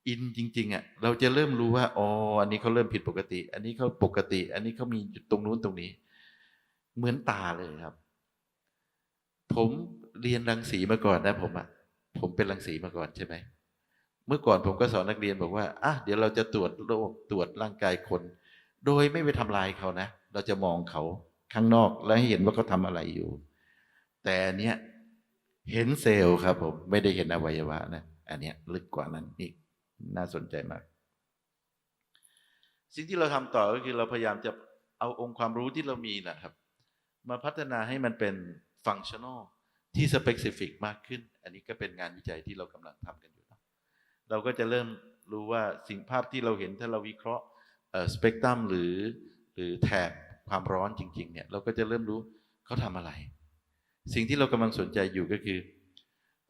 อินจริงๆอ่ะเราจะเริ่มรู้ว่าอ๋ออันนี้เขาเริ่มผิดปกติอันนี้เขาปกติอันนี้เขามีตรงนู้นตรงนี้เหมือนตาเลยครับผมเรียนรังสีมาก่อนนะผมเป็นรังสีมาก่อนใช่ไหมเมื่อก่อนผมก็สอนนักเรียนบอกว่าเดี๋ยวเราจะตรวจโรคตรวจร่างกายคนโดยไม่ไปทำลายเขานะเราจะมองเขาข้างนอกแล้วให้เห็นว่าเขาทำอะไรอยู่แต่เนี้ยเห็นเซลล์ครับผมไม่ได้เห็นอวัยวะนะอันเนี้ยลึกกว่านั้นอีกน่าสนใจมากสิ่งที่เราทำต่อก็คือเราพยายามจะเอาองค์ความรู้ที่เรามีนะครับมาพัฒนาให้มันเป็นฟังชั่นอลที่สเปซิฟิกมากขึ้นอันนี้ก็เป็นงานวิจัยที่เรากำลังทำกันอยู่นะเราก็จะเริ่มรู้ว่าสิ่งภาพที่เราเห็นถ้าเราวิเคราะห์สเปกตรัมหรือแถบความร้อนจริงๆเนี่ยเราก็จะเริ่มรู้เขาทำอะไรสิ่งที่เรากำลังสนใจอยู่ก็คือ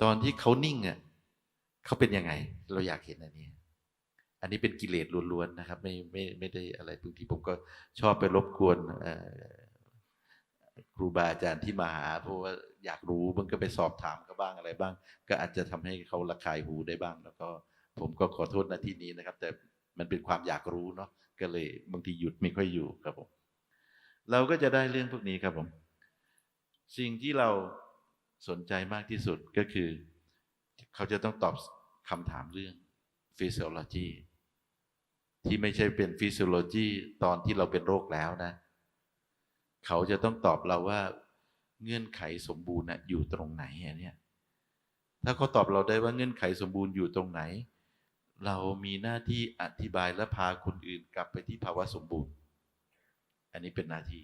ตอนที่เขานิ่งอ่ะเขาเป็นยังไงเราอยากเห็นอันนี้เป็นกิเลสล้วนๆนะครับไม่ได้อะไรบางทีผมก็ชอบไปรบกวนครูบาอาจารย์ที่มาหาเพราะว่าอยากรู้มันก็ไปสอบถามเขาบ้างอะไรบ้างก็อาจจะทำให้เขาระคายหูได้บ้างแล้วก็ผมก็ขอโทษณที่นี้นะครับแต่มันเป็นความอยากรู้เนาะก็เลยบางทีหยุดไม่ค่อยอยู่ครับผมเราก็จะได้เรื่องพวกนี้ครับผมสิ่งที่เราสนใจมากที่สุดก็คือเขาจะต้องตอบคำถามเรื่อง physiology ที่ไม่ใช่เป็น physiology ตอนที่เราเป็นโรคแล้วนะเขาจะต้องตอบเราว่าเงื่อนไขสมบูรณ์อยู่ตรงไหนเนี่ยถ้าเขาตอบเราได้ว่าเงื่อนไขสมบูรณ์อยู่ตรงไหนเรามีหน้าที่อธิบายและพาคนอื่นกลับไปที่ภาวะสมบูรณ์อันนี้เป็นหน้าที่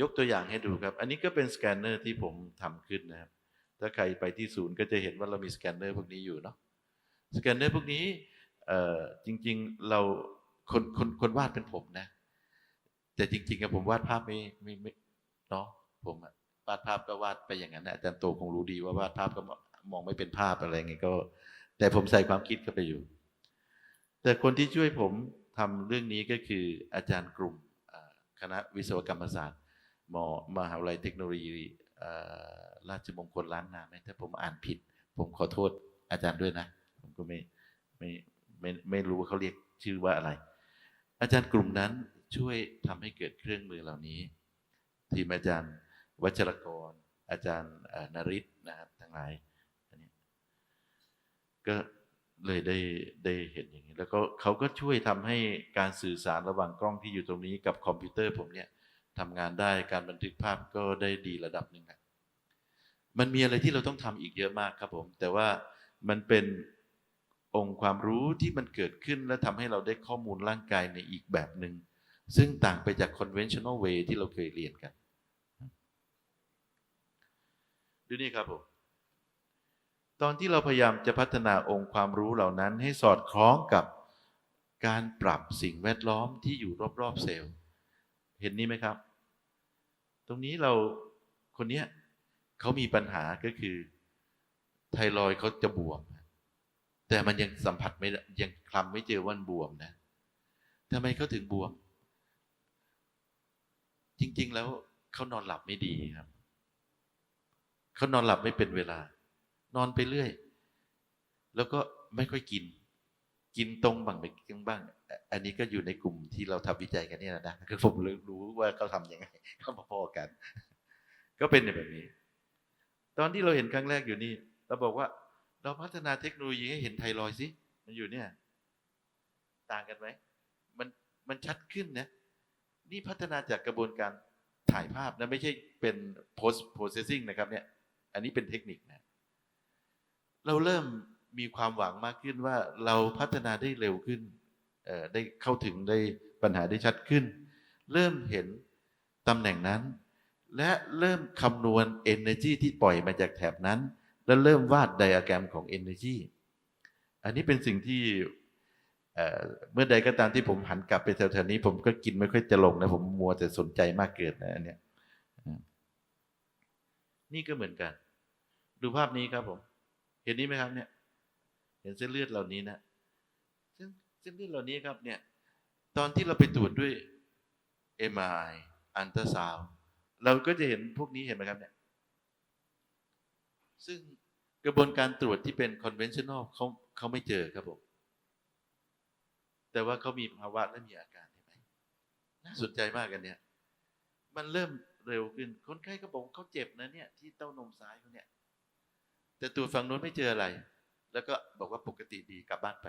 ยกตัวอย่างให้ดูครับอันนี้ก็เป็นสแกนเนอร์ที่ผมทำขึ้นนะครับถ้าใครไปที่ศูนย์ก็จะเห็นว่าเรามีสแกนเนอร์พวกนี้อยู่เนาะสแกนเนอร์พวกนี้จริงๆเราคนวาดเป็นผมนะแต่จริงๆผมวาดภาพไม่เนาะผมวาดภาพก็วาดไปอย่างนั้นนะอาจารย์โตคงรู้ดีว่าวาดภาพก็มองไม่เป็นภาพอะไรเงี้ยก็แต่ผมใส่ความคิดเข้าไปอยู่แต่คนที่ช่วยผมทำเรื่องนี้ก็คืออาจารย์กลุ่มคณะวิศวกรรมศาสตร์มหาวิทยาลัยเทคโนโลยีราชมงคลล้านนาถ้าผมอ่านผิดผมขอโทษอาจารย์ด้วยนะผมก็ไม่รู้ว่าเขาเรียกชื่อว่าอะไรอาจารย์กลุ่มนั้นช่วยทำให้เกิดเครื่องมือเหล่านี้ทีมอาจารย์วัชรกรอาจารย์นฤทธิ์นะครับทั้งหลายอันนี้ก็เลยได้เห็นอย่างนี้แล้วก็เขาก็ช่วยทำให้การสื่อสารระหว่างกล้องที่อยู่ตรงนี้กับคอมพิวเตอร์ผมเนี่ยทำงานได้การบันทึกภาพก็ได้ดีระดับหนึ่งนะมันมีอะไรที่เราต้องทำอีกเยอะมากครับผมแต่ว่ามันเป็นองค์ความรู้ที่มันเกิดขึ้นและทำให้เราได้ข้อมูลร่างกายในอีกแบบหนึ่งซึ่งต่างไปจาก conventional way ที่เราเคยเรียนกันดูนี่ครับผมตอนที่เราพยายามจะพัฒนาองค์ความรู้เหล่านั้นให้สอดคล้องกับการปรับสิ่งแวดล้อมที่อยู่รอบๆเซลล์เห็นนี้ไหมครับตรงนี้คนนี้เขามีปัญหาก็คือไทรอยด์เขาจะบวมแต่มันยังสัมผัสไม่ยังคลำไม่เจอว่าบวมนะทำไมเขาถึงบวม จริงๆแล้วเขานอนหลับไม่ดีครับเขานอนหลับไม่เป็นเวลานอนไปเรื่อยแล้วก็ไม่ค่อยกินตรงบ้างไม่กินบ้างอันนี้ก็อยู่ในกลุ่มที่เราทำวิจัยกันเนี่ยนะคือผมรู้ว่าเขาทำยังไงเขาพอๆกันก็เป็นแบบนี้ตอนที่เราเห็นครั้งแรกอยู่นี่เราบอกว่าเราพัฒนาเทคโนโลยีให้เห็นไทรอยด์สิมันอยู่เนี่ยต่างกันไหมมันมันชัดขึ้นนะนี่พัฒนาจากกระบวนการถ่ายภาพนะไม่ใช่เป็น post processing นะครับเนี่ยอันนี้เป็นเทคนิคนะเราเริ่มมีความหวังมากขึ้นว่าเราพัฒนาได้เร็วขึ้นได้เข้าถึงได้ปัญหาได้ชัดขึ้นเริ่มเห็นตำแหน่งนั้นและเริ่มคำนวณ energy ที่ปล่อยมาจากแถบนั้นและเริ่มวาดไดอะแกรมของ energy อันนี้เป็นสิ่งที่เมื่อใดก็ตามที่ผมหันกลับไปแถวๆนี้ผมก็กินไม่ค่อยจะลงนะผมมัวแต่สนใจมากเกินนะอันเนี้ยนี่ก็เหมือนกันดูภาพนี้ครับผมเห็นนี้ไหมครับเนี่ยเห็นเส้นเลือดเหล่านี้นะเส้นเลือดเหล่านี้ครับเนี่ยตอนที่เราไปตรวจด้วย MRI อัลตราซาวด์เราก็จะเห็นพวกนี้เห็นไหมครับเนี่ยซึ่งกระบวนการตรวจที่เป็น conventional เขาไม่เจอครับผมแต่ว่าเขามีภาวะและมีอาการเห็นไหมน่าสนใจมากกันเนี่ยมันเริ่มเร็วขึ้นคนไข้ก็บอกเขาเจ็บนะเนี่ยที่เต้านมซ้ายเขาเนี่ยแต่ตรวจฝั่งโน้นไม่เจออะไรแล้วก็บอกว่าปกติดีกลับบ้านไป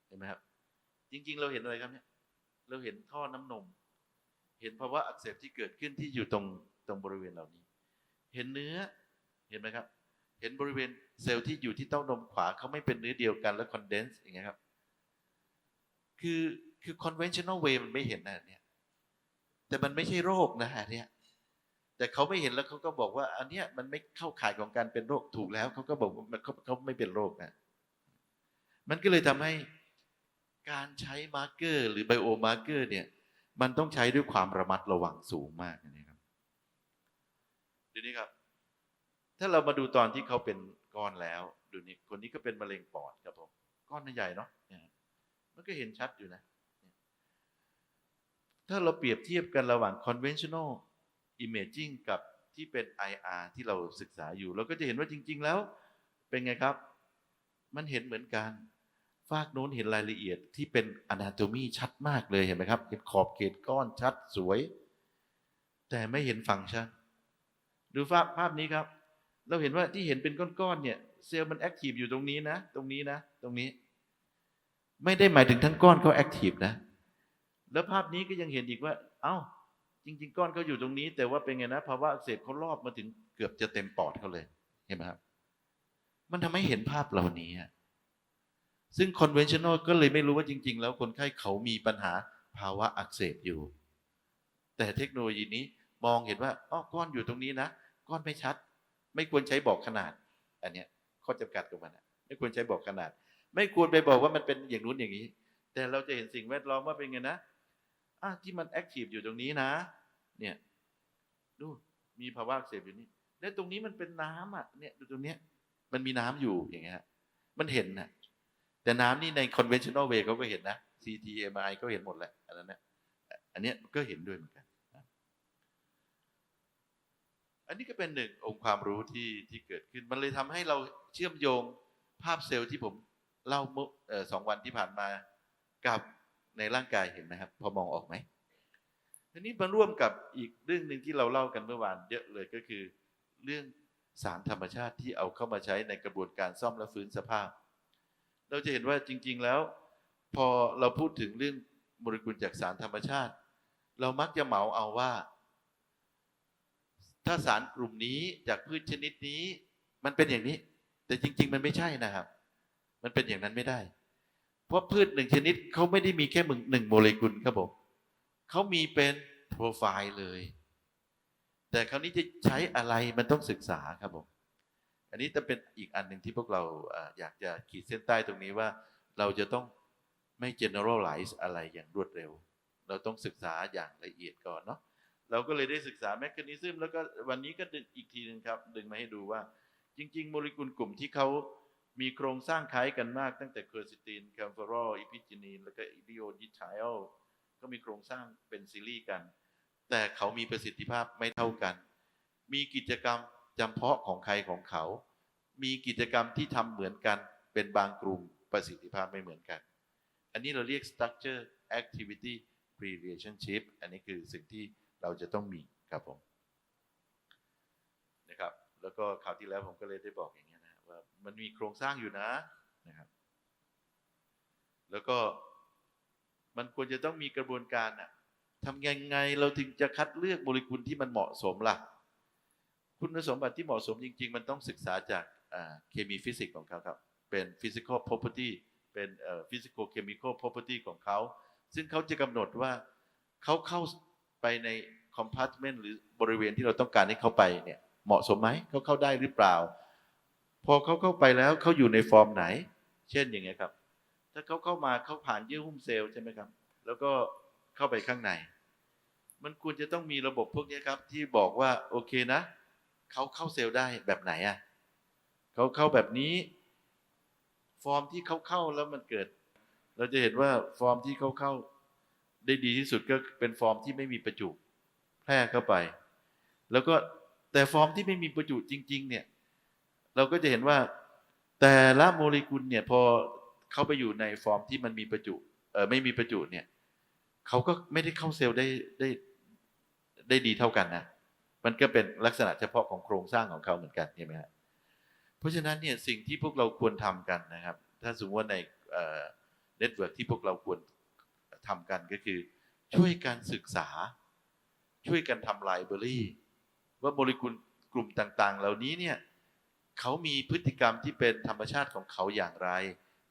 เห็นไหมครับจริงๆเราเห็นอะไรครับเนี่ยเราเห็นท่อน้ำนมเห็นภาวะอักเสบที่เกิดขึ้นที่อยู่ตรงบริเวณเหล่านี้เห็นเนื้อเห็นไหมครับเห็นบริเวณเซลล์ที่อยู่ที่เต้านมขวาเขาไม่เป็นเนื้อเดียวกันแล้วคอนเดนซ์อย่างเงี้ยครับคือ conventional way มันไม่เห็นนะเนี่ยแต่มันไม่ใช่โรคนะฮะเนี่ยแต่เขาไม่เห็นแล้วเขาก็บอกว่าอันเนี้ยมันไม่เข้าข่ายของการเป็นโรคถูกแล้วเขาก็บอกว่าเขาไม่เป็นโรคนะมันก็เลยทำให้การใช้มาร์กเกอร์หรือไบโอมาร์กเกอร์เนี่ยมันต้องใช้ด้วยความระมัดระวังสูงมากนะครับดูนี่ครับถ้าเรามาดูตอนที่เขาเป็นก้อนแล้วดูนี่คนนี้ก็เป็นมะเร็งปอดครับผมก้อนใหญ่เนาะมันก็เห็นชัดอยู่นะถ้าเราเปรียบเทียบกันระหว่าง conventional imaging กับที่เป็น IR ที่เราศึกษาอยู่เราก็จะเห็นว่าจริงๆแล้วเป็นไงครับมันเห็นเหมือนกันฟากโน้นเห็นรายละเอียดที่เป็น anatomy ชัดมากเลยเห็นไหมครับเห็นขอบเขตก้อนชัดสวยแต่ไม่เห็นฟังก์ชันดูภาพนี้ครับเราเห็นว่าที่เห็นเป็นก้อนๆเนี่ยเซลล์มันแอคทีฟอยู่ตรงนี้นะตรงนี้นะตรงนี้ไม่ได้หมายถึงทั้งก้อนเขาแอคทีฟนะแล้วภาพนี้ก็ยังเห็นอีกว่าเอ้าจริงๆก้อนเขาอยู่ตรงนี้แต่ว่าเป็นไงนะภาวะอักเสบเขารอบมาถึงเกือบจะเต็มปอดเขาเลยเห็นไหมครับมันทำให้เห็นภาพเหล่านี้ซึ่ง conventional ก็เลยไม่รู้ว่าจริงๆแล้วคนไข้เขามีปัญหาภาวะอักเสบอยู่แต่เทคโนโลยีนี้มองเห็นว่าอ๋อก้อนอยู่ตรงนี้นะก้อนไม่ชัดไม่ควรใช้บอกขนาดอันเนี้ยข้อจำกัดของมันไม่ควรใช้บอกขนาดไม่ควรไปบอกว่ามันเป็นอย่างนู้นอย่างนี้แต่เราจะเห็นสิ่งแวดล้อมว่าเป็นไงนะที่มันแอคทีฟอยู่ตรงนี้นะเนี่ยดูมีภาวะอักเสบอยู่นี่แล้วตรงนี้มันเป็นน้ำเนี่ยดูตรงเนี้ยมันมีน้ำอยู่อย่างเงี้ยมันเห็นนะแต่น้ำนี่ใน conventional way เขาก็เห็นนะ CT MRI ก็เห็นหมดแหละอันนั้นนะอันนี้ก็เห็นด้วยเหมือนกันอันนี้ก็เป็นหนึ่งองค์ความรู้ที่เกิดขึ้นมันเลยทำให้เราเชื่อมโยงภาพเซลล์ที่ผมเล่าเมื่อ2 วันที่ผ่านมากับในร่างกายเห็นไหมครับพอมองออกไหมทีนี้มาร่วมกับอีกเรื่องหนึ่งที่เราเล่ากันเมื่อวานเยอะเลยก็คือเรื่องสารธรรมชาติที่เอาเข้ามาใช้ในกระบวนการซ่อมและฟื้นสภาพเราจะเห็นว่าจริงๆแล้วพอเราพูดถึงเรื่องโมเลกุลจากสารธรรมชาติเรามักจะเหมาเอาว่าถ้าสารกลุ่มนี้จากพืชชนิดนี้มันเป็นอย่างนี้แต่จริงๆมันไม่ใช่นะครับมันเป็นอย่างนั้นไม่ได้เพราะพืช1ชนิดเขาไม่ได้มีแค่1โมเลกุลครับผมเขามีเป็นโปรไฟล์เลยแต่คราวนี้จะใช้อะไรมันต้องศึกษาครับผมอันนี้จะเป็นอีกอันหนึ่งที่พวกเราอยากจะขีดเส้นใต้ตรงนี้ว่าเราจะต้องไม่ generalize อะไรอย่างรวดเร็วเราต้องศึกษาอย่างละเอียดก่อนเนาะเราก็เลยได้ศึกษาแมคานิซึมแล้วก็วันนี้ก็ดึงอีกทีนึงครับดึงมาให้ดูว่าจริงๆโมเลกุลกลุ่มที่เขามีโครงสร้างคล้ายกันมากตั้งแต่เคอร์ซิตินแคมเฟอรอลอิพิจินีนแล้วก็อิลิโอดิไทลก็มีโครงสร้างเป็นซีรีส์กัน แต่เขามีประสิทธิภาพไม่เท่ากัน มีกิจกรรมจำเพาะของใครของเขา มีกิจกรรมที่ทำเหมือนกันเป็นบางกลุ่มประสิทธิภาพไม่เหมือนกัน อันนี้เราเรียก structure activity relationship อันนี้คือสิ่งที่เราจะต้องมีครับผมนะครับแล้วก็คราวที่แล้วผมก็เลยได้บอกอย่างนี้นะว่ามันมีโครงสร้างอยู่นะครับแล้วก็มันควรจะต้องมีกระบวนการนะทำยังไงเราถึงจะคัดเลือกโมเลกุลที่มันเหมาะสมล่ะคุณสมบัติที่เหมาะสมจริงๆมันต้องศึกษาจากเคมีฟิสิกส์ของเขาครับเป็น physical property เป็น physical chemical property ของเขาซึ่งเขาจะกำหนดว่าเขาเข้าไปใน compartment หรือบริเวณที่เราต้องการให้เขาไปเนี่ยเหมาะสมไหมเขาเข้าได้หรือเปล่าพอเขาเข้าไปแล้วเขาอยู่ในฟอร์มไหนเช่นอย่างเงี้ยครับถ้าเขาเข้ามาเขาผ่านเยื่อหุ้มเซลล์ใช่ไหมครับแล้วก็เข้าไปข้างในมันควรจะต้องมีระบบพวกนี้ครับที่บอกว่าโอเคนะเขาเข้าเซลล์ได้แบบไหนอ่ะเขาเข้าแบบนี้ฟอร์มที่เขาเข้าแล้วมันเกิดเราจะเห็นว่าฟอร์มที่เขาเข้าได้ดีที่สุดก็เป็นฟอร์มที่ไม่มีประจุแพร่เข้าไปแล้วก็แต่ฟอร์มที่ไม่มีประจุจริงๆเนี่ยเราก็จะเห็นว่าแต่ละโมเลกุลเนี่ยพอเข้าไปอยู่ในฟอร์มที่มันมีประจุไม่มีประจุเนี่ยเขาก็ไม่ได้เข้าเซลล์ได้ดีเท่ากันนะมันก็เป็นลักษณะเฉพาะของโครงสร้างของเขาเหมือนกันใช่ไหมครับเพราะฉะนั้นเนี่ยสิ่งที่พวกเราควรทำกันนะครับถ้าสมมติว่าในเน็ตเวิร์กที่พวกเราควรทำกันก็คือช่วยกันศึกษาช่วยกันทำไลบรารีว่าโมเลกุลกลุ่มต่างๆเหล่านี้เนี่ยเขามีพฤติกรรมที่เป็นธรรมชาติของเขาอย่างไร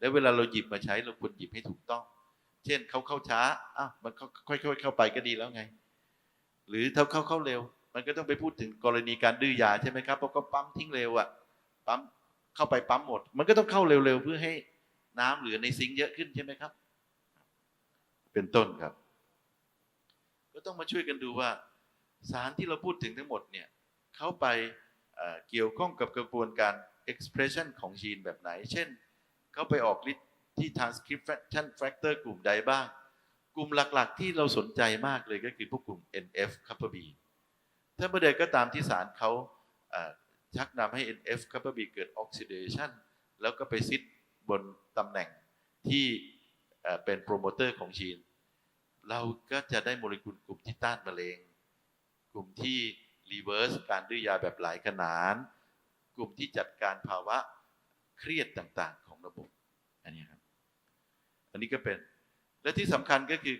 และเวลาเราหยิบมาใช้เราควรหยิบให้ถูกต้องเช่นเขาเข้าช้ามันค่อยๆเข้าไปก็ดีแล้วไงหรือถ้าเข้าเร็วมันก็ต้องไปพูดถึงกรณีการดื้อยาใช่ไหมครับเพราะก็ปั๊มทิ้งเร็วปั๊มเข้าไปปั๊มหมดมันก็ต้องเข้าเร็วๆเพื่อให้น้ำเหลือในซิงค์เยอะขึ้นใช่ไหมครับเป็นต้นครับก็ต้องมาช่วยกันดูว่าสารที่เราพูดถึงทั้งหมดเนี่ยเข้าไปเกี่ยวข้องกับกระบวนการ expression ของยีนแบบไหนเช่นเข้าไปออกฤทธิ์ที่ transcription factor กลุ่มใดบ้างกลุ่มหลักๆที่เราสนใจมากเลยก็คือพวกกลุ่ม NF kappa B ถ้าเมื่อใดก็ตามที่สารเขาชักนำให้ NF kappa B เกิด oxidation แล้วก็ไปซิดบนตำแหน่งที่เป็นโปรโมเตอร์ของยีนเราก็จะได้โมเลกุลกลุ่มที่ต้านมะเร็งกลุ่มที่รีเวิร์สการดื้อยาแบบหลายขนานกลุ่มที่จัดการภาวะเครียดต่างๆของระบบอันนี้ครับอันนี้ก็เป็นและที่สำคัญก็คือ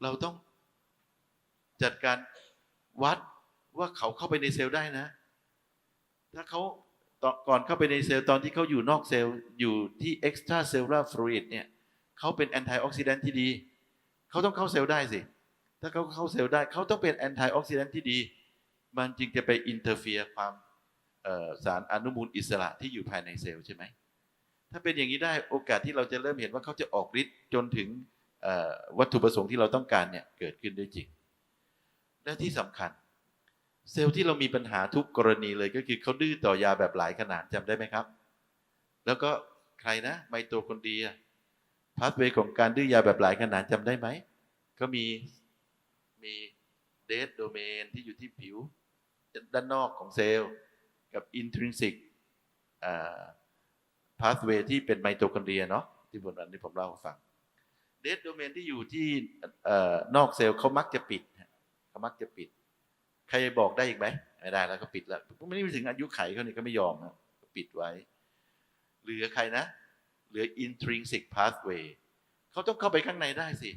เราต้องจัดการวัดว่าเขาเข้าไปในเซลล์ได้นะถ้าเขาก่อนเข้าไปในเซลล์ตอนที่เขาอยู่นอกเซลล์อยู่ที่ extra cellular fluid เนี่ยเขาเป็นแอนตี้ออกซิแดนต์ที่ดีเขาต้องเข้าเซลล์ได้สิถ้าเขาเข้าเซลล์ได้เขาต้องเป็นแอนตี้ออกซิแดนต์ที่ดีมันจึงจะไปอินเตอร์เฟียร์ความสารอนุมูลอิสระที่อยู่ภายในเซลล์ใช่ไหมถ้าเป็นอย่างนี้ได้โอกาสที่เราจะเริ่มเห็นว่าเขาจะออกฤทธิ์จนถึงวัตถุประสงค์ที่เราต้องการเนี่ยเกิดขึ้นได้จริงและที่สำคัญเซลล์ที่เรามีปัญหาทุกกรณีเลยก็คือเขาดื้อต่อยาแบบหลายขนาดจำได้ไหมครับแล้วก็ใครนะไมโตคอนเดรียพาสเวย์ของการดื้อยาแบบหลายขนาดจำได้ไหมก็มีเดดโดเมนที่อยู่ที่ผิวด้านนอกของเซลล์กับ intrinsic pathway ที่เป็นไมโตคอนเดรียเนาะที่บนอันนี้ผมเล่าให้ฟังเดดโดเมนที่อยู่ที่นอกเซลล์เขามักจะปิดใครบอกได้อีกไหมไม่ได้แล้วก็ปิดแล้วไม่ได้ถึงอายุไขเขาเนี่ยก็ไม่ยอมนะปิดไว้เหลือใครนะเหลือ intrinsic pathway เขาต้องเข้าไปข้างในได้สิ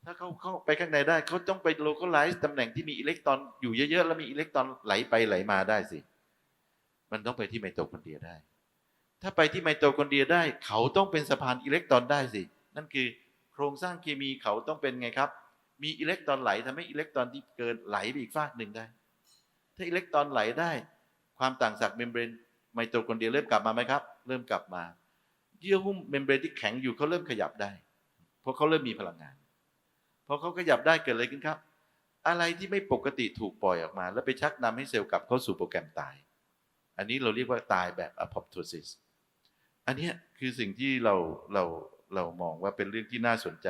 ถ้าเขาเข้าไปข้างในได้เขาต้องไป localize ตำแหน่งที่มีอิเล็กตรอนอยู่เยอะๆแล้วมีอิเล็กตรอนไหลไปไหลมาได้สิมันต้องไปที่ไมโตคอนเดรียได้ถ้าไปที่ไมโตคอนเดรียได้เขาต้องเป็นสะพานอิเล็กตรอนได้สินั่นคือโครงสร้างเคมีเขาต้องเป็นไงครับมีอิเล็กตรอนไหลทำให้อิเล็กตรอนที่เกินไหลไปอีกฟากหนึ่งได้ถ้าอิเล็กตรอนไหลได้ความต่างศักย์เมมเบรนไมโตคอนเดรียเริ่มกลับมาไหมครับเริ่มกลับมาเยื่อหุ้มเมมเบรนที่แข็งอยู่เขาเริ่มขยับได้เพราะเขาเริ่มมีพลังงานพอเขาขยับได้เกิดอะไรขึ้นครับอะไรที่ไม่ปกติถูกปล่อยออกมาแล้วไปชักนำให้เซลล์กลับเข้าสู่โปรแกรมตายอันนี้เราเรียกว่าตายแบบ apoptosis อันนี้คือสิ่งที่เรามองว่าเป็นเรื่องที่น่าสนใจ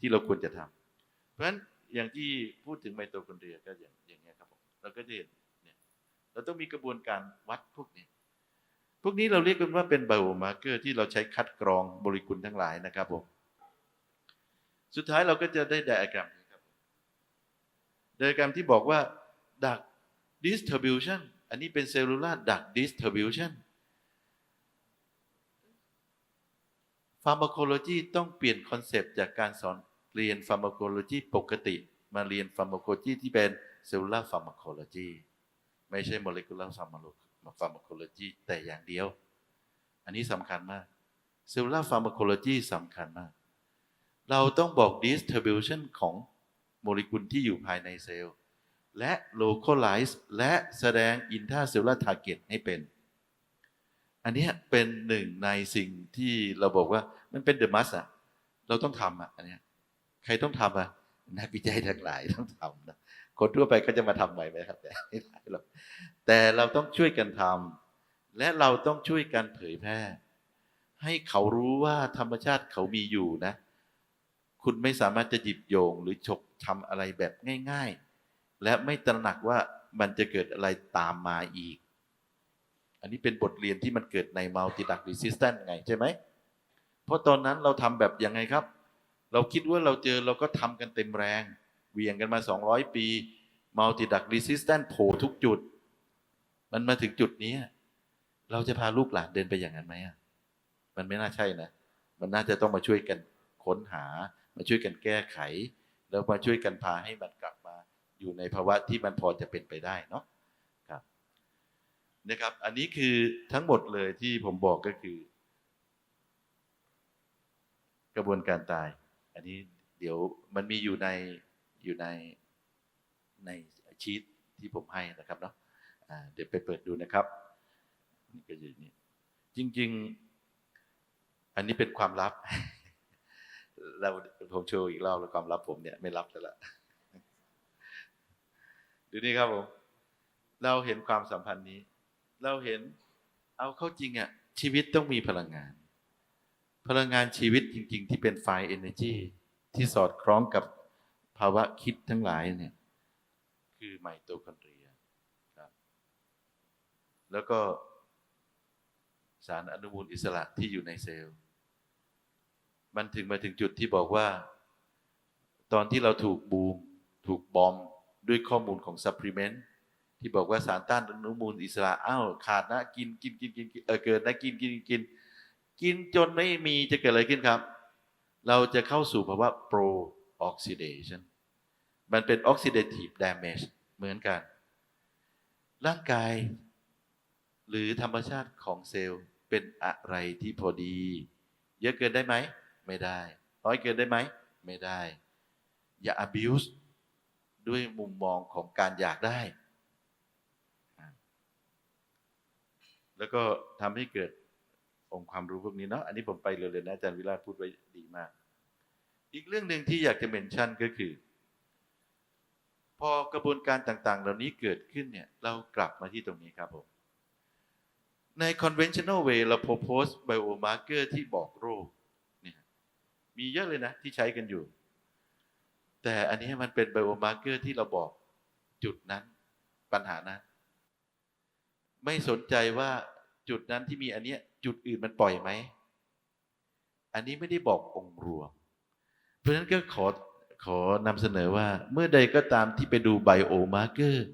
ที่เราควรจะทำเพราะฉะนั้น อย่างที่พูดถึงไมโตคอนเดรียก็อย่างเงี้ยครับผมเราก็จะเห็นเนี่ยเราต้องมีกระบวนการวัดพวกนี้เราเรียกกันว่าเป็นไบโอมาร์เกอร์ที่เราใช้คัดกรองโมเลกุลทั้งหลายนะครับผมสุดท้ายเราก็จะได้ไดอะแกรมนี้ครับไดอะแกรมที่บอกว่าดัก distribution อันนี้เป็นเซลลูลาร์ดัก distribution pharmacology ต้องเปลี่ยนคอนเซปต์จากการสอนเรียน pharmacology ปกติมาเรียน pharmacology ที่เป็น cellular pharmacology ไม่ใช่ molecular pharmacology แต่อย่างเดียวอันนี้สำคัญมาก cellular pharmacology สำคัญมากเราต้องบอก distribution ของโมเลกุลที่อยู่ภายในเซลล์และ localize และแสดง intracellular target ให้เป็นอันนี้เป็นหนึ่งในสิ่งที่เราบอกว่ามันเป็น the must อะเราต้องทำอะอันนี้ใครต้องทำอะนักวิจัยทั้งหลายต้องทำนะคนทั่วไปก็จะมาทำใหม่ไหมครับแต่ไม่ได้หรอกแต่เราต้องช่วยกันทำและเราต้องช่วยกันเผยแพร่ให้เขารู้ว่าธรรมชาติเขามีอยู่นะคุณไม่สามารถจะหยิบโยงหรือฉกทำอะไรแบบง่ายๆและไม่ตระหนักว่ามันจะเกิดอะไรตามมาอีกอันนี้เป็นบทเรียนที่มันเกิดใน multi-drug resistance ไงใช่ไหมเพราะตอนนั้นเราทำแบบยังไงครับเราคิดว่าเราเจอเราก็ทำกันเต็มแรงเวียงกันมา200 ปี multi-drug resistance โผล่ทุกจุดมันมาถึงจุดนี้เราจะพาลูกหลานเดินไปอย่างนั้นไหมมันไม่น่าใช่นะมันน่าจะต้องมาช่วยกันค้นหามาช่วยกันแก้ไขแล้วมาช่วยกันพาให้มันกลับมาอยู่ในภาวะที่มันพอจะเป็นไปได้เนาะครับนะครับอันนี้คือทั้งหมดเลยที่ผมบอกก็คือกระบวนการตายอันนี้เดี๋ยวมันมีอยู่ในชีทที่ผมให้นะครับเนาะเดี๋ยวไปเปิดดูนะครับนี่ก็อยู่นี่จริงๆอันนี้เป็นความลับเราผมโชว์อีกรอบแล้วความลับผมเนี่ยไม่ลับแล้วล่ะดูนี่ครับผมเราเห็นความสัมพันธ์นี้เราเห็นเอาเข้าจริงอ่ะชีวิตต้องมีพลังงานชีวิตจริงๆที่เป็นไฟ energy ที่สอดคล้องกับภาวะคิดทั้งหลายเนี่ยคือไมโตคอนเดรียครับแล้วก็สารอนุมูลอิสระที่อยู่ในเซลล์มันถึงมาถึงจุดที่บอกว่าตอนที่เราถูกบอมด้วยข้อมูลของซัพพลีเมนต์ที่บอกว่าสารต้านอนุมูลอิสระอ้าวขาดนะกินเกิดนะกินจนไม่มีจะเกิดอะไรขึ้นครับเราจะเข้าสู่ภาวะ pro oxidation มันเป็น oxidative damage เหมือนกันร่างกายหรือธรรมชาติของเซลล์เป็นอะไรที่พอดีเยอะเกินได้ไหมไม่ได้น้อยเกินได้ไหมไม่ได้อย่า abuse ด้วยมุมมองของการอยากได้แล้วก็ทำให้เกิดองค์ความรู้พวกนี้เนาะอันนี้ผมไปเลยนะอาจารย์วิราชพูดไว้ดีมากอีกเรื่องหนึ่งที่อยากจะเมนชั่นก็คือพอกระบวนการต่างๆเหล่านี้เกิดขึ้นเนี่ยเรากลับมาที่ตรงนี้ครับผมใน conventional way เรา propose biomarker ที่บอกโรคเนี่ยมีเยอะเลยนะที่ใช้กันอยู่แต่อันนี้มันเป็น biomarker ที่เราบอกจุดนั้นปัญหานั้นไม่สนใจว่าจุดนั้นที่มีอันนี้จุดอื่นมันปล่อยไหมอันนี้ไม่ได้บอกองค์รวมเพราะฉะนั้นก็ขอนำเสนอว่าเมื่อใดก็ตามที่ไปดูไบโอมาร์เกอร์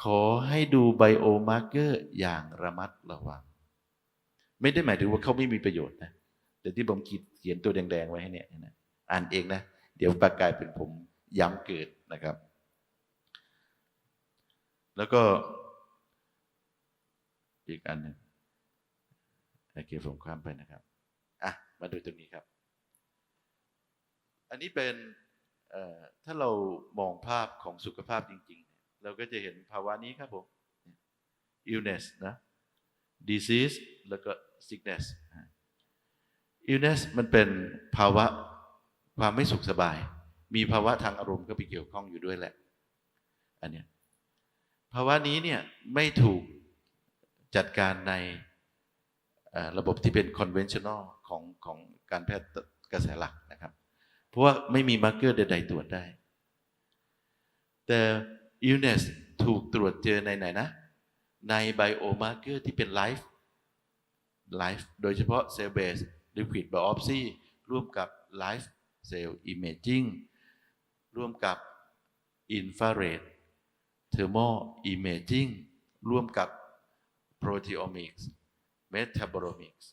ขอให้ดูไบโอมาร์เกอร์อย่างระมัดระวังไม่ได้หมายถึงว่าเขาไม่มีประโยชน์นะแต่ที่ผมเขียนตัวแดงๆไว้ให้เนี่ยอ่านเองนะเดี๋ยวปากกายเป็นผมย้ำเกิดนะครับแล้วก็อีกอันหนึ่งโอเคผมข้ามไปนะครับมาดูตรงนี้ครับอันนี้เป็นถ้าเรามองภาพของสุขภาพจริงๆเราก็จะเห็นภาวะนี้ครับผม illness นะ disease แล้วก็ sickness illness มันเป็นภาวะความไม่สุขสบายมีภาวะทางอารมณ์ก็ไปเกี่ยวข้องอยู่ด้วยแหละอันนี้ภาวะนี้เนี่ยไม่ถูกจัดการในระบบที่เป็น conventional ของการแพทย์กระแสหลักนะครับเพราะว่าไม่มีมาร์เกอร์ใดๆตรวจได้ แต่ illness ถูกตรวจเจอในไหนนะใน biomarker ที่เป็น live โดยเฉพาะ cell based liquid biopsy ร่วมกับ live cell imaging ร่วมกับ infrared thermal imaging ร่วมกับ proteomics metabolomics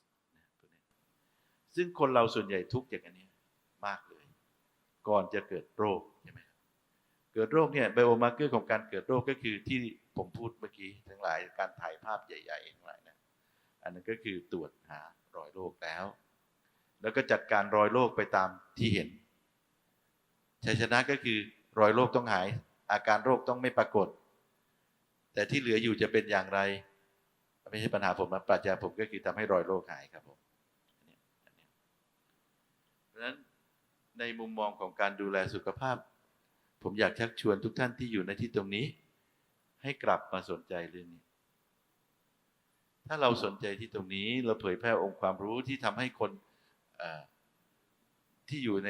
ซึ่งคนเราส่วนใหญ่ทุกข์อย่างนี้มากเลยก่อนจะเกิดโรคใช่ไหมเกิดโรคเนี่ย biomarker ของการเกิดโรคก็คือที่ผมพูดเมื่อกี้ทั้งหลายการถ่ายภาพใหญ่ๆทั้งหลายนะอันนั้นก็คือตรวจหารอยโรคแล้วก็จัดการรอยโรคไปตามที่เห็นชัยชนะก็คือรอยโรคต้องหายอาการโรคต้องไม่ปรากฏแต่ที่เหลืออยู่จะเป็นอย่างไรไม่ใช่ปัญหาผมนะปรัชญาผมก็คือทำให้รอยโรคหายครับผมเพราะฉะนั้นในมุมมองของการดูแลสุขภาพผมอยากชักชวนทุกท่านที่อยู่ในที่ตรงนี้ให้กลับมาสนใจเรื่องนี้ถ้าเราสนใจที่ตรงนี้เราเผยแพร่องค์ความรู้ที่ทำให้คนที่อยู่ใน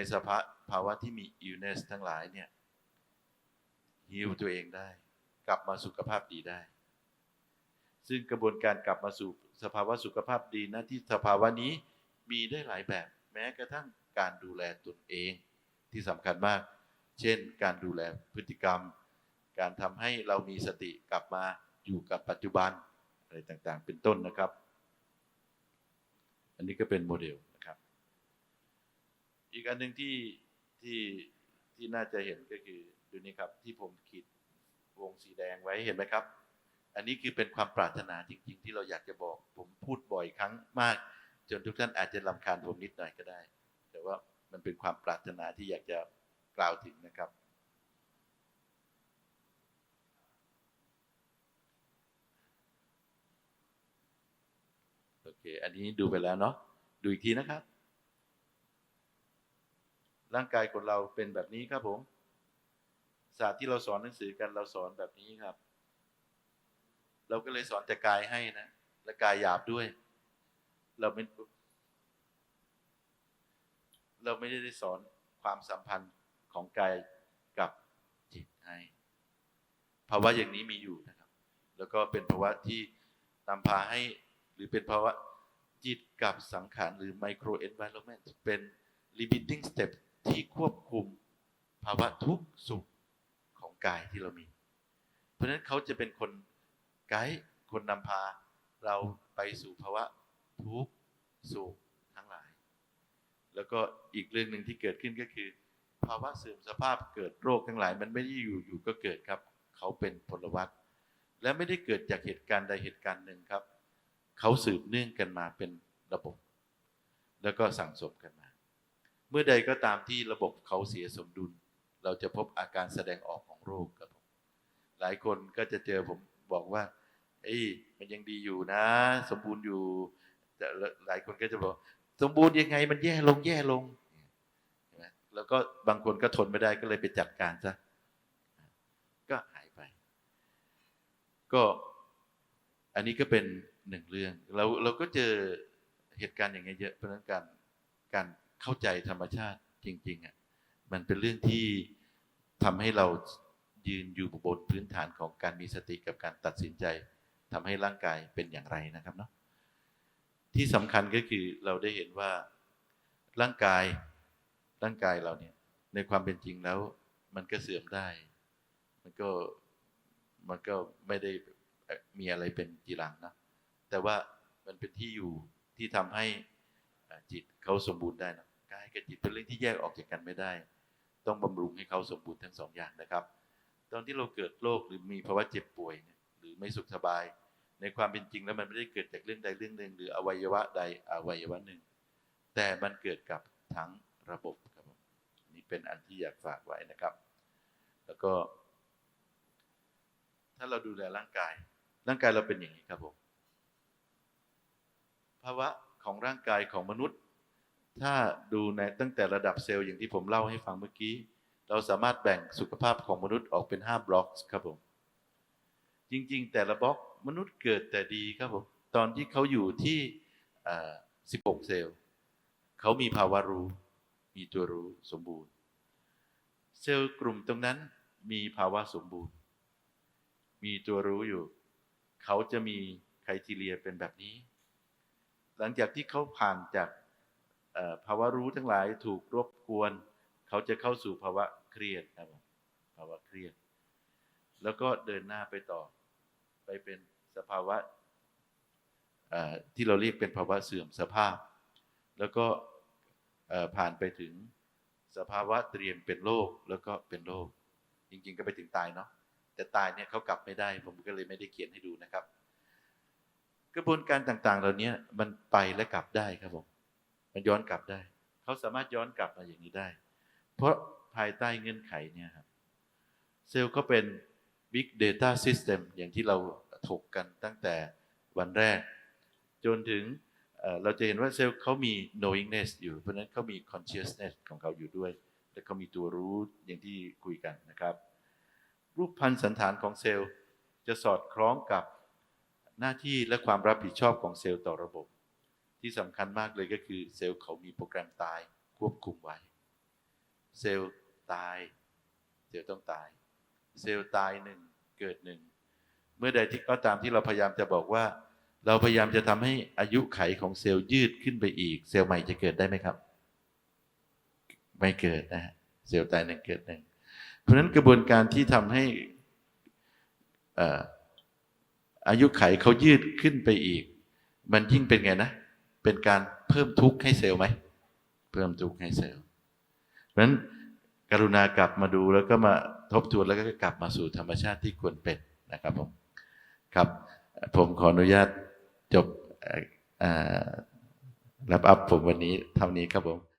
ภาวะที่มี illness ทั้งหลายเนี่ยฮีลตัวเองได้กลับมาสุขภาพดีได้ซึ่งกระบวนการกลับมาสู่สภาวะสุขภาพดีนะที่สภาวะนี้มีได้หลายแบบแม้กระทั่งการดูแลตนเองที่สำคัญมากเช่นการดูแลพฤติกรรมการทำให้เรามีสติกลับมาอยู่กับปัจจุบันอะไรต่างๆเป็นต้นนะครับอันนี้ก็เป็นโมเดลนะครับอีกอันหนึ่งที่น่าจะเห็นก็คือดูนี่ครับที่ผมขีดวงสีแดงไว้เห็นไหมครับอันนี้คือเป็นความปรารถนาจริงๆที่เราอยากจะบอกผมพูดบ่อยครั้งมากจนทุกท่านอาจจะรำคาญผมนิดหน่อยก็ได้แต่ว่ามันเป็นความปรารถนาที่อยากจะกล่าวถึงนะครับโอเคอันนี้ดูไปแล้วเนาะดูอีกทีนะครับร่างกายของเราเป็นแบบนี้ครับผมศาสตร์ที่เราสอนหนังสือกันเราสอนแบบนี้ครับเราก็เลยสอนแต่กายให้นะและกายหยาบด้วยเราไม่ได้สอนความสัมพันธ์ของกายกับจิตให้ภาวะอย่างนี้มีอยู่นะครับแล้วก็เป็นภาวะที่นำพาให้หรือเป็นภาวะจิตกับสังขารหรือ micro environment เป็น limiting step ที่ควบคุมภาวะทุกข์สุขของกายที่เรามีเพราะฉะนั้นเขาจะเป็นคนไกด์คนนำพาเราไปสู่ภาวะทุกข์สุขทั้งหลายแล้วก็อีกเรื่องหนึ่งที่เกิดขึ้นก็คือภาวะเสื่อมสภาพเกิดโรคทั้งหลายมันไม่ได้อยู่ก็เกิดครับเขาเป็นพลวัตและไม่ได้เกิดจากเหตุการณ์ใดเหตุการณ์หนึ่งครับเขาสืบเนื่องกันมาเป็นระบบแล้วก็สั่งสมกันมาเมื่อใดก็ตามที่ระบบเขาเสียสมดุลเราจะพบอาการแสดงออกของโรคครับผมหลายคนก็จะเจอผมบอกว่ามันยังดีอยู่นะสมบูรณ์อยู่แต่หลายคนก็จะบอกสมบูรณ์ยังไงมันแย่ลงแล้วก็บางคนก็ทนไม่ได้ก็เลยไปจัดการซะก็หายไปก็อันนี้ก็เป็นหนึ่งเรื่องเราก็เจอเหตุการณ์อย่างเงี้ยเยอะเพราะฉะนั้นการเข้าใจธรรมชาติจริงๆมันเป็นเรื่องที่ทำให้เรายืนอยู่บนพื้นฐานของการมีสติกับการตัดสินใจทำให้ร่างกายเป็นอย่างไรนะครับเนาะที่สำคัญก็คือเราได้เห็นว่าร่างกายเราเนี่ยในความเป็นจริงแล้วมันก็เสื่อมได้มันก็ไม่ได้มีอะไรเป็นจีรังนะแต่ว่ามันเป็นที่อยู่ที่ทำให้จิตเขาสมบูรณ์ได้นะกายกับจิตเป็นเรื่องที่แยกออกจากกันไม่ได้ต้องบำรุงให้เขาสมบูรณ์ทั้งสองอย่างนะครับตอนที่เราเกิดโรคหรือมีภาวะเจ็บป่วยหรือไม่สุขสบายในความเป็นจริงแล้วมันไม่ได้เกิดจากเรื่องใดเรื่องหนึ่งหรืออวัยวะใดอวัยวะหนึ่งแต่มันเกิดกับทั้งระบบครับนี่เป็นอันที่อยากฝากไว้นะครับแล้วก็ถ้าเราดูแลร่างกายเราเป็นอย่างนี้ครับผมภาวะของร่างกายของมนุษย์ถ้าดูในตั้งแต่ระดับเซลล์อย่างที่ผมเล่าให้ฟังเมื่อกี้เราสามารถแบ่งสุขภาพของมนุษย์ออกเป็น5บล็อกครับผมจริงๆแต่ละบล็อกมนุษย์เกิดแต่ดีครับผมตอนที่เขาอยู่ที่16เซลล์เขามีภาวะรู้มีตัวรู้สมบูรณ์เซลล์กลุ่มตรงนั้น มีภาวะสมบูรณ์มีตัวรู้อยู่เขาจะมีไครทีเรียเป็นแบบนี้หลังจากที่เขาผ่านจากภาวะรู้ทั้งหลายถูกรบกวนเขาจะเข้าสู่ภาวะเครียดครับภาวะเครียดแล้วก็เดินหน้าไปต่อไปเป็นสภาวะที่เราเรียกเป็นภาวะเสื่อมสภาพแล้วก็ผ่านไปถึงสภาวะเตรียมเป็นโรคแล้วก็เป็นโรคจริงๆก็ไปถึงตายเนาะแต่ตายเนี่ยเขากลับไม่ได้ผมก็เลยไม่ได้เขียนให้ดูนะครับกระบวนการต่างๆเหล่านี้มันไปและกลับได้ครับผมมันย้อนกลับได้เขาสามารถย้อนกลับมาอย่างนี้ได้เพราะภายใต้เงื่อนไขเนี่ยครับเซลล์ก็เป็น Big Data System อย่างที่เราถกกันตั้งแต่วันแรกจนถึงเราจะเห็นว่าเซลล์เขามี knowingness อยู่เพราะฉะนั้นเขามี consciousness ของเขาอยู่ด้วยและเขามีตัวรู้อย่างที่คุยกันนะครับรูปพันธสันฐานของเซลล์จะสอดคล้องกับหน้าที่และความรับผิดชอบของเซลล์ต่อระบบที่สำคัญมากเลยก็คือเซลล์เขามีโปรแกรมตายควบคุมไว้เซลล์ตายเซลล์ต้องตายเซลล์ตายหนึ่งเกิดหนึ่งเมื่อใดที่ก็ตามที่เราพยายามจะบอกว่าเราพยายามจะทำให้อายุไขของเซลล์ยืดขึ้นไปอีกเซลล์ใหม่จะเกิดได้ไหมครับไม่เกิดนะฮะเซลล์ตายหนึ่งเกิดหนึ่งเพราะฉะนั้นกระบวนการที่ทำให้อายุไขเขายืดขึ้นไปอีกมันยิ่งเป็นไงนะเป็นการเพิ่มทุกข์ให้เซลล์ไหมเพิ่มทุกข์ให้เซลล์เพราะฉะนั้นกรุณากลับมาดูแล้วก็มาทบทวนแล้วก็กลับมาสู่ธรรมชาติที่ควรเป็นนะครับผมครับผมขออนุญาตจบรับอัพผมวันนี้เท่านี้ครับผม